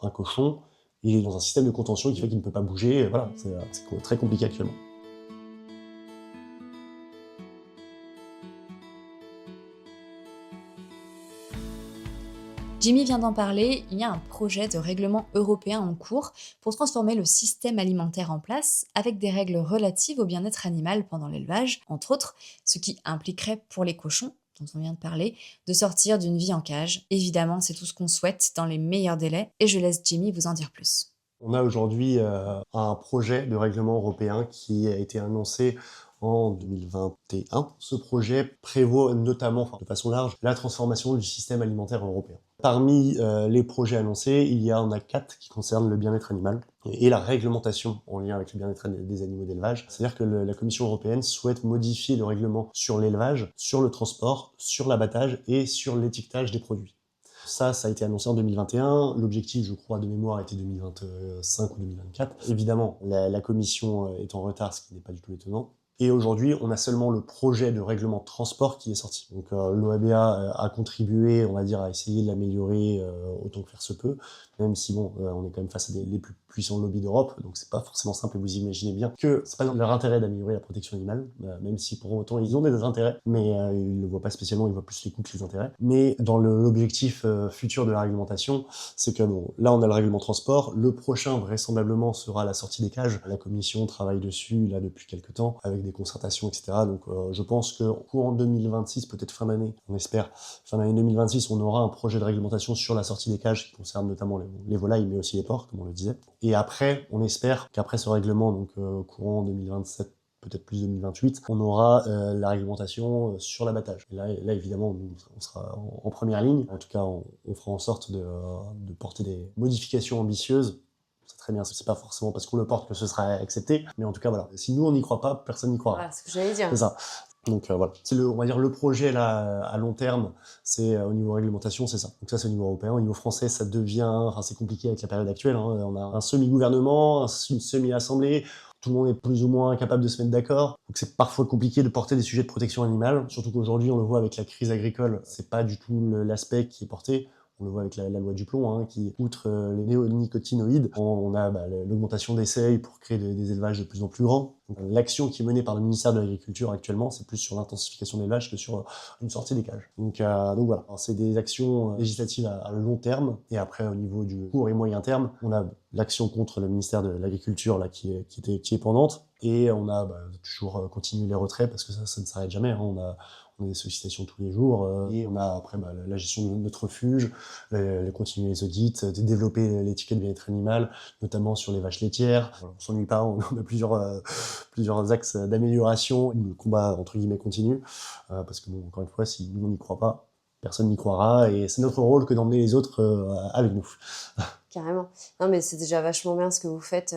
Speaker 2: un cochon, il est dans un système de contention qui fait qu'il ne peut pas bouger. Voilà, c'est très compliqué actuellement.
Speaker 1: Jimmy vient d'en parler, il y a un projet de règlement européen en cours pour transformer le système alimentaire en place avec des règles relatives au bien-être animal pendant l'élevage, entre autres, ce qui impliquerait pour les cochons, dont on vient de parler, de sortir d'une vie en cage. Évidemment, c'est tout ce qu'on souhaite dans les meilleurs délais et je laisse Jimmy vous en dire plus.
Speaker 2: On a aujourd'hui un projet de règlement européen qui a été annoncé en 2021. Ce projet prévoit notamment, de façon large, la transformation du système alimentaire européen. Parmi les projets annoncés, il y en a 4 qui concernent le bien-être animal et la réglementation en lien avec le bien-être des animaux d'élevage. C'est-à-dire que la Commission européenne souhaite modifier le règlement sur l'élevage, sur le transport, sur l'abattage et sur l'étiquetage des produits. Ça a été annoncé en 2021. L'objectif, je crois, de mémoire était 2025 ou 2024. Évidemment, la Commission est en retard, ce qui n'est pas du tout étonnant. Et aujourd'hui, on a seulement le projet de règlement de transport qui est sorti. Donc l'OABA a contribué, on va dire, à essayer de l'améliorer autant que faire se peut, même si on est quand même face à les plus puissants lobbies d'Europe, donc c'est pas forcément simple, et vous imaginez bien que c'est pas dans leur intérêt d'améliorer la protection animale, même si pour autant ils ont des intérêts, mais ils ne le voient pas spécialement, ils voient plus les coûts que les intérêts. Mais dans l'objectif futur de la réglementation, c'est que là on a le règlement transport, le prochain vraisemblablement sera la sortie des cages. La Commission travaille dessus là depuis quelques temps, avec des concertations, etc. Donc je pense que courant 2026, peut-être fin d'année, on espère, fin d'année 2026, on aura un projet de réglementation sur la sortie des cages qui concerne notamment les volailles, mais aussi les porcs, comme on le disait. Et après, on espère qu'après ce règlement, donc courant 2027, peut-être plus 2028, on aura la réglementation sur l'abattage. Et là, évidemment, on sera en première ligne. En tout cas, on fera en sorte de porter des modifications ambitieuses. C'est très bien, c'est pas forcément parce qu'on le porte que ce sera accepté, mais en tout cas, voilà. Si nous, on n'y croit pas, personne n'y croira.
Speaker 3: Voilà, c'est ce que j'allais dire.
Speaker 2: C'est ça. Donc voilà, on va dire le projet là à long terme, c'est au niveau réglementation, c'est ça. Donc ça c'est au niveau européen, au niveau français ça devient, c'est compliqué avec la période actuelle. On a un semi-gouvernement, une semi-assemblée, tout le monde est plus ou moins capable de se mettre d'accord. Donc c'est parfois compliqué de porter des sujets de protection animale, surtout qu'aujourd'hui on le voit avec la crise agricole, c'est pas du tout l'aspect qui est porté. On le voit avec la loi du plomb, qui, outre les néonicotinoïdes, on a l'augmentation des seuils pour créer des élevages de plus en plus grands. L'action qui est menée par le ministère de l'Agriculture actuellement, c'est plus sur l'intensification de l'élevage que sur une sortie des cages. Donc voilà, c'est des actions législatives à long terme. Et après, au niveau du court et moyen terme, on a l'action contre le ministère de l'Agriculture là, qui est pendante. Et on a toujours continué les retraits parce que ça ne s'arrête jamais. On a des sollicitations tous les jours, et on a après la gestion de notre refuge, continuer les audits, développer l'étiquette bien-être animal, notamment sur les vaches laitières. Voilà, on s'ennuie pas, on a plusieurs axes d'amélioration. Le combat entre guillemets continue, parce que encore une fois, si nous on n'y croit pas, personne n'y croira, et c'est notre rôle que d'emmener les autres avec nous.
Speaker 3: Carrément. Non, mais c'est déjà vachement bien ce que vous faites.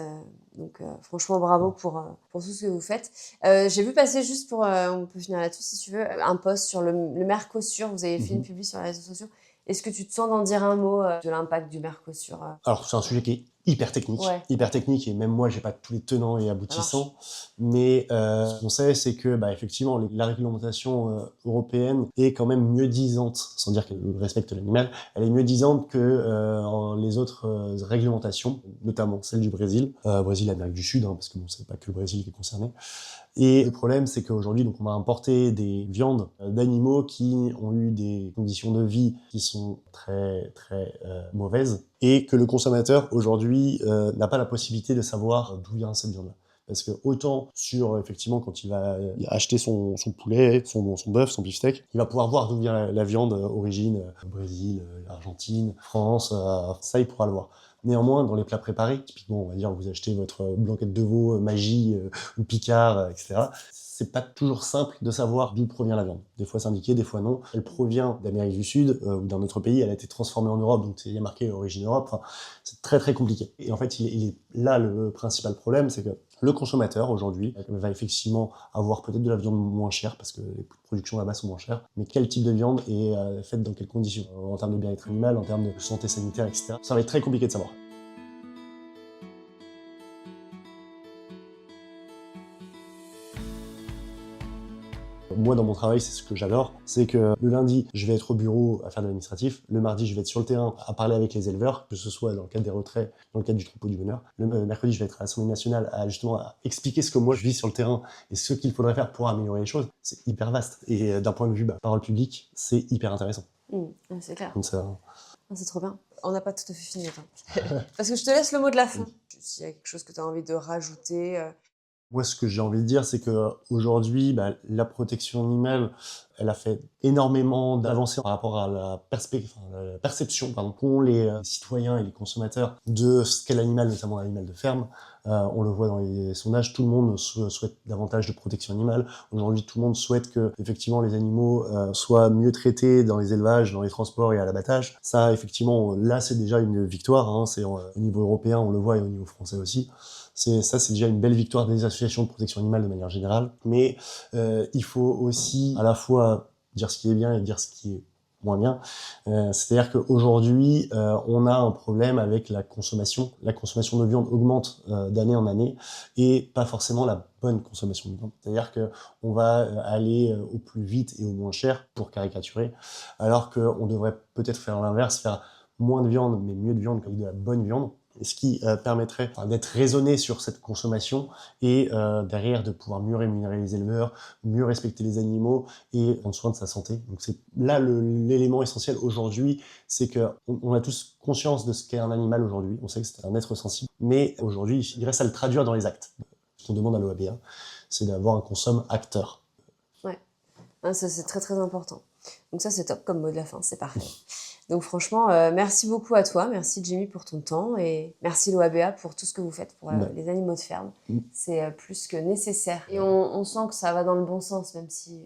Speaker 3: Donc, franchement, bravo pour tout ce que vous faites. J'ai vu passer, juste pour... on peut finir là-dessus, si tu veux, un post sur le Mercosur. Vous avez fait une publi sur les réseaux sociaux. Est-ce que tu te sens d'en dire un mot de l'impact du Mercosur
Speaker 2: Alors, c'est un sujet qui est hyper technique, et même moi, j'ai pas tous les tenants et aboutissants. Mais ce qu'on sait, c'est que effectivement, la réglementation européenne est quand même mieux-disante, sans dire qu'elle respecte l'animal, elle est mieux-disante que les autres réglementations, notamment celle du Brésil, Brésil, Amérique du Sud, parce que c'est pas que le Brésil qui est concerné. Et le problème, c'est qu'aujourd'hui, donc, on va importer des viandes d'animaux qui ont eu des conditions de vie qui sont très, très mauvaises, et que le consommateur, aujourd'hui, n'a pas la possibilité de savoir d'où vient cette viande-là. Parce que autant sur, effectivement, quand il va acheter son poulet, son bœuf, son beefsteak, il va pouvoir voir d'où vient la viande, origine Brésil, Argentine, France, ça il pourra le voir. Néanmoins, dans les plats préparés, typiquement, on va dire, vous achetez votre blanquette de veau, Maggi, ou Picard, etc. C'est pas toujours simple de savoir d'où provient la viande. Des fois c'est indiqué, des fois non. Elle provient d'Amérique du Sud ou d'un autre pays, elle a été transformée en Europe, donc il y a marqué origine Europe. Enfin, c'est très très compliqué. Et en fait, il est là le principal problème, c'est que le consommateur aujourd'hui va effectivement avoir peut-être de la viande moins chère parce que les coûts de production là-bas sont moins chers. Mais quel type de viande est faite dans quelles conditions, en termes de bien-être animal, en termes de santé sanitaire, etc. Ça va être très compliqué de savoir. Moi, dans mon travail, c'est ce que j'adore, c'est que le lundi, je vais être au bureau à faire de l'administratif, le mardi, je vais être sur le terrain à parler avec les éleveurs, que ce soit dans le cadre des retraits, dans le cadre du troupeau du bonheur. Le mercredi, je vais être à l'Assemblée nationale à expliquer ce que moi je vis sur le terrain et ce qu'il faudrait faire pour améliorer les choses. C'est hyper vaste. Et d'un point de vue parole publique, c'est hyper intéressant.
Speaker 3: C'est clair.
Speaker 2: Donc ça...
Speaker 3: C'est trop bien. On n'a pas tout à fait fini, attends. Parce que je te laisse le mot de la fin. S'il y a quelque chose que tu as envie de rajouter.
Speaker 2: Moi, ce que j'ai envie de dire, c'est qu'aujourd'hui, la protection animale, elle a fait énormément d'avancées par rapport à la perception qu'ont les citoyens et les consommateurs de ce qu'est l'animal, notamment l'animal de ferme. On le voit dans les sondages, tout le monde souhaite davantage de protection animale. Aujourd'hui, tout le monde souhaite que, effectivement, les animaux soient mieux traités dans les élevages, dans les transports et à l'abattage. Ça, effectivement, là, c'est déjà une victoire. Hein. C'est au niveau européen, on le voit, et au niveau français aussi. C'est déjà une belle victoire des associations de protection animale de manière générale. Mais il faut aussi à la fois dire ce qui est bien et dire ce qui est moins bien. C'est-à-dire qu'aujourd'hui, on a un problème avec la consommation. La consommation de viande augmente d'année en année et pas forcément la bonne consommation de viande. C'est-à-dire qu'on va aller au plus vite et au moins cher, pour caricaturer, alors qu'on devrait peut-être faire l'inverse, faire moins de viande, mais mieux de viande avec de la bonne viande. Ce qui permettrait d'être raisonné sur cette consommation et derrière de pouvoir mieux rémunérer les éleveurs, mieux respecter les animaux et prendre soin de sa santé. Donc c'est là l'élément essentiel aujourd'hui, c'est qu'on a tous conscience de ce qu'est un animal aujourd'hui, on sait que c'est un être sensible, mais aujourd'hui il reste à le traduire dans les actes. Ce qu'on demande à l'OABA, c'est d'avoir un consomme acteur.
Speaker 3: Ouais, ça c'est très très important. Donc ça c'est top comme mot de la fin, c'est parfait. Donc franchement, merci beaucoup à toi, merci Jimmy pour ton temps et merci l'OABA pour tout ce que vous faites pour les animaux de ferme. C'est plus que nécessaire. Et on sent que ça va dans le bon sens, même si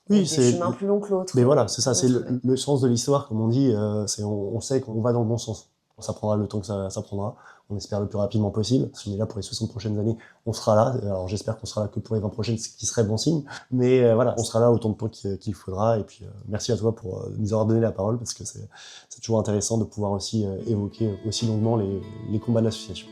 Speaker 2: oui,
Speaker 3: c'est des chemins plus longs que l'autre.
Speaker 2: Mais voilà, c'est ça, c'est le sens de l'histoire, comme on dit, on sait qu'on va dans le bon sens. Ça prendra le temps que ça prendra. On espère le plus rapidement possible. Si on est là pour les 60 prochaines années, on sera là. Alors j'espère qu'on sera là que pour les 20 prochaines, ce qui serait bon signe. Mais voilà, on sera là autant de temps qu'il faudra. Et puis merci à toi pour nous avoir donné la parole, parce que c'est toujours intéressant de pouvoir aussi évoquer aussi longuement les combats de l'association.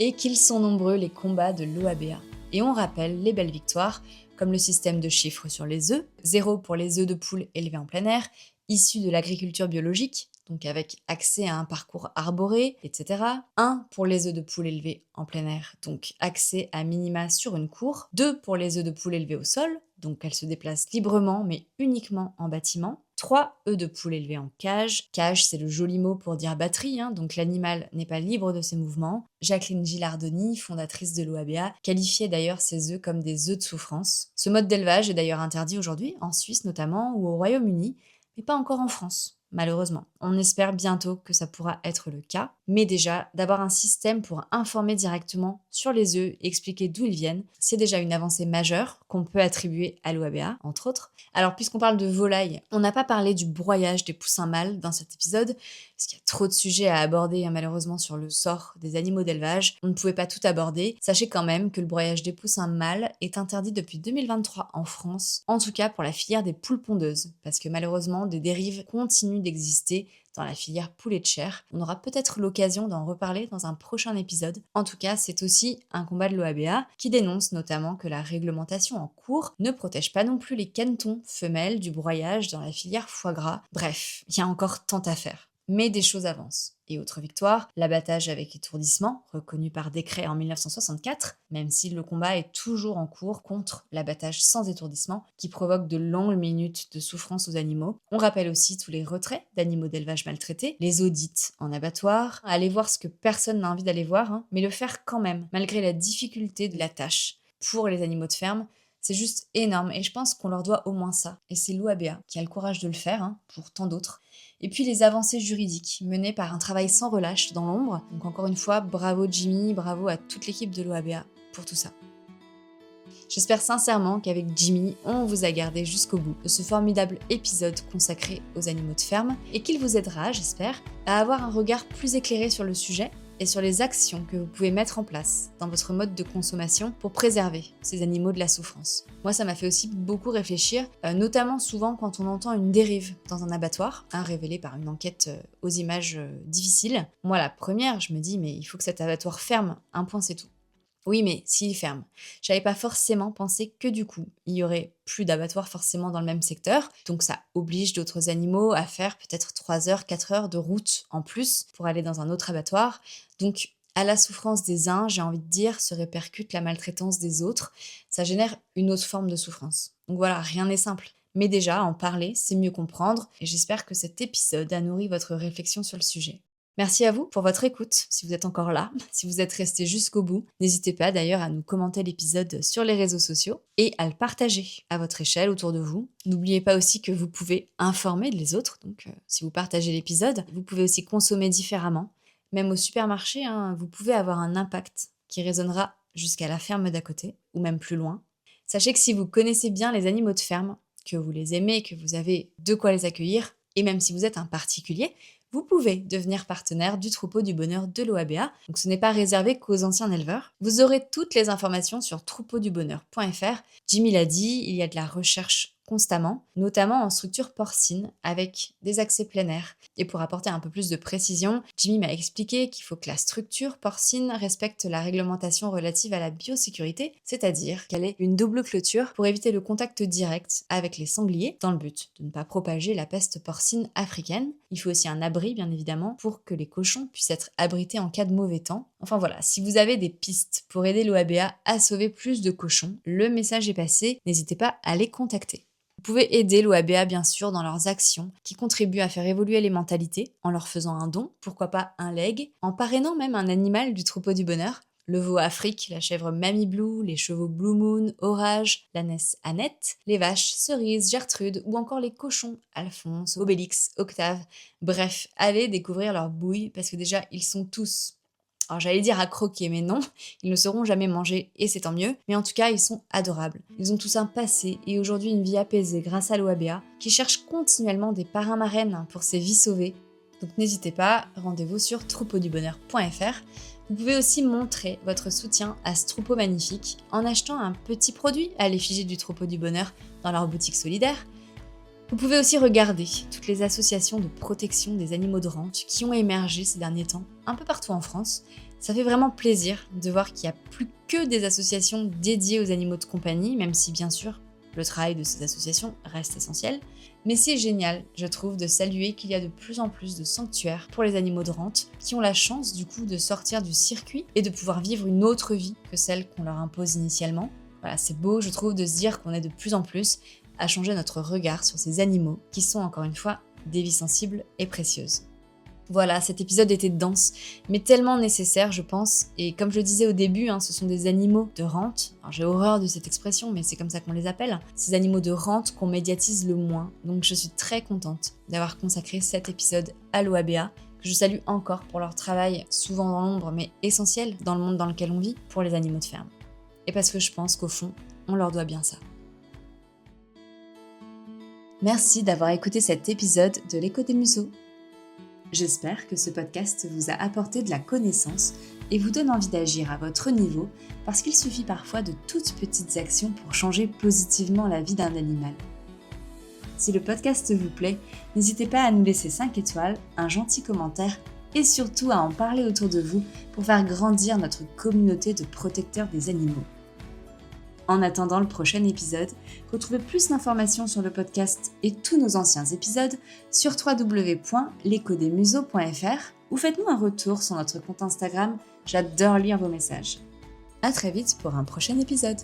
Speaker 1: Et qu'ils sont nombreux les combats de l'OABA. Et on rappelle les belles victoires, comme le système de chiffres sur les œufs, 0 pour les œufs de poule élevés en plein air, issus de l'agriculture biologique, donc avec accès à un parcours arboré, etc. 1 pour les œufs de poule élevés en plein air, donc accès à minima sur une cour. 2 pour les œufs de poule élevés au sol, donc elles se déplacent librement mais uniquement en bâtiment. 3 œufs de poule élevés en cage. Cage, c'est le joli mot pour dire batterie, hein, donc l'animal n'est pas libre de ses mouvements. Jacqueline Gilardoni, fondatrice de l'OABA, qualifiait d'ailleurs ces œufs comme des œufs de souffrance. Ce mode d'élevage est d'ailleurs interdit aujourd'hui, en Suisse notamment, ou au Royaume-Uni, mais pas encore en France, malheureusement. On espère bientôt que ça pourra être le cas, mais déjà, d'avoir un système pour informer directement sur les œufs et expliquer d'où ils viennent, c'est déjà une avancée majeure qu'on peut attribuer à l'OABA, entre autres. Alors, puisqu'on parle de volailles, on n'a pas parlé du broyage des poussins mâles dans cet épisode, parce qu'il y a trop de sujets à aborder, malheureusement, sur le sort des animaux d'élevage. On ne pouvait pas tout aborder. Sachez quand même que le broyage des poussins mâles est interdit depuis 2023 en France, en tout cas pour la filière des poules pondeuses, parce que malheureusement, des dérives continuent d'exister dans la filière poulet de chair. On aura peut-être l'occasion d'en reparler dans un prochain épisode. En tout cas, c'est aussi un combat de l'OABA qui dénonce notamment que la réglementation en cours ne protège pas non plus les canetons femelles du broyage dans la filière foie gras. Bref, il y a encore tant à faire. Mais des choses avancent. Et autre victoire, l'abattage avec étourdissement, reconnu par décret en 1964, même si le combat est toujours en cours contre l'abattage sans étourdissement, qui provoque de longues minutes de souffrance aux animaux. On rappelle aussi tous les retraits d'animaux d'élevage maltraités, les audits en abattoir, aller voir ce que personne n'a envie d'aller voir, mais le faire quand même, malgré la difficulté de la tâche. Pour les animaux de ferme, c'est juste énorme et je pense qu'on leur doit au moins ça. Et c'est l'OABA qui a le courage de le faire, pour tant d'autres. Et puis les avancées juridiques, menées par un travail sans relâche dans l'ombre. Donc encore une fois, bravo Jimmy, bravo à toute l'équipe de l'OABA pour tout ça. J'espère sincèrement qu'avec Jimmy, on vous a gardé jusqu'au bout de ce formidable épisode consacré aux animaux de ferme et qu'il vous aidera, j'espère, à avoir un regard plus éclairé sur le sujet et sur les actions que vous pouvez mettre en place dans votre mode de consommation pour préserver ces animaux de la souffrance. Moi, ça m'a fait aussi beaucoup réfléchir, notamment souvent quand on entend une dérive dans un abattoir, révélée par une enquête aux images difficiles. Moi, la première, je me dis, mais il faut que cet abattoir ferme, un point c'est tout. Oui, mais s'il ferme, j'avais pas forcément pensé que du coup, il y aurait plus d'abattoirs forcément dans le même secteur, donc ça oblige d'autres animaux à faire peut-être 3 heures, 4 heures de route en plus pour aller dans un autre abattoir. Donc, à la souffrance des uns, j'ai envie de dire, se répercute la maltraitance des autres. Ça génère une autre forme de souffrance. Donc voilà, rien n'est simple. Mais déjà, en parler, c'est mieux comprendre, et j'espère que cet épisode a nourri votre réflexion sur le sujet. Merci à vous pour votre écoute, si vous êtes encore là, si vous êtes resté jusqu'au bout. N'hésitez pas d'ailleurs à nous commenter l'épisode sur les réseaux sociaux et à le partager à votre échelle autour de vous. N'oubliez pas aussi que vous pouvez informer les autres, donc si vous partagez l'épisode, vous pouvez aussi consommer différemment. Même au supermarché, vous pouvez avoir un impact qui résonnera jusqu'à la ferme d'à côté, ou même plus loin. Sachez que si vous connaissez bien les animaux de ferme, que vous les aimez, que vous avez de quoi les accueillir, et même si vous êtes un particulier, vous pouvez devenir partenaire du troupeau du bonheur de l'OABA. Donc ce n'est pas réservé qu'aux anciens éleveurs. Vous aurez toutes les informations sur troupeaudubonheur.fr. Jimmy l'a dit, il y a de la recherche constamment, notamment en structure porcine, avec des accès plein air. Et pour apporter un peu plus de précision, Jimmy m'a expliqué qu'il faut que la structure porcine respecte la réglementation relative à la biosécurité, c'est-à-dire qu'elle ait une double clôture pour éviter le contact direct avec les sangliers, dans le but de ne pas propager la peste porcine africaine. Il faut aussi un abri, bien évidemment, pour que les cochons puissent être abrités en cas de mauvais temps. Enfin voilà, si vous avez des pistes pour aider l'OABA à sauver plus de cochons, le message est passé, n'hésitez pas à les contacter. Vous pouvez aider l'OABA bien sûr dans leurs actions qui contribuent à faire évoluer les mentalités en leur faisant un don, pourquoi pas un leg, en parrainant même un animal du troupeau du bonheur. Le veau Afrique, la chèvre Mamie Blue, les chevaux Blue Moon, Orage, l'ânesse Annette, les vaches Cerise, Gertrude ou encore les cochons Alphonse, Obélix, Octave. Bref, allez découvrir leur bouille parce que déjà ils sont tous... Alors j'allais dire à croquer, mais non, ils ne seront jamais mangés et c'est tant mieux. Mais en tout cas, ils sont adorables. Ils ont tous un passé et aujourd'hui une vie apaisée grâce à l'OABA qui cherche continuellement des parrains-marraines pour ces vies sauvées. Donc n'hésitez pas, rendez-vous sur troupeaudubonheur.fr. Vous pouvez aussi montrer votre soutien à ce troupeau magnifique en achetant un petit produit à l'effigie du troupeau du bonheur dans leur boutique solidaire. Vous pouvez aussi regarder toutes les associations de protection des animaux de rente qui ont émergé ces derniers temps, un peu partout en France. Ça fait vraiment plaisir de voir qu'il n'y a plus que des associations dédiées aux animaux de compagnie, même si bien sûr le travail de ces associations reste essentiel. Mais c'est génial, je trouve, de saluer qu'il y a de plus en plus de sanctuaires pour les animaux de rente qui ont la chance du coup de sortir du circuit et de pouvoir vivre une autre vie que celle qu'on leur impose initialement. Voilà, c'est beau, je trouve, de se dire qu'on est de plus en plus à changer notre regard sur ces animaux qui sont encore une fois des vies sensibles et précieuses. Voilà, cet épisode était dense, mais tellement nécessaire je pense, et comme je le disais au début, ce sont des animaux de rente, alors j'ai horreur de cette expression mais c'est comme ça qu'on les appelle, ces animaux de rente qu'on médiatise le moins, donc je suis très contente d'avoir consacré cet épisode à l'OABA, que je salue encore pour leur travail souvent dans l'ombre mais essentiel dans le monde dans lequel on vit pour les animaux de ferme. Et parce que je pense qu'au fond, on leur doit bien ça. Merci d'avoir écouté cet épisode de l'Écho des Museaux. J'espère que ce podcast vous a apporté de la connaissance et vous donne envie d'agir à votre niveau parce qu'il suffit parfois de toutes petites actions pour changer positivement la vie d'un animal. Si le podcast vous plaît, n'hésitez pas à nous laisser 5 étoiles, un gentil commentaire et surtout à en parler autour de vous pour faire grandir notre communauté de protecteurs des animaux. En attendant le prochain épisode, retrouvez plus d'informations sur le podcast et tous nos anciens épisodes sur www.lecodemuseaux.fr ou faites-nous un retour sur notre compte Instagram. J'adore lire vos messages. À très vite pour un prochain épisode.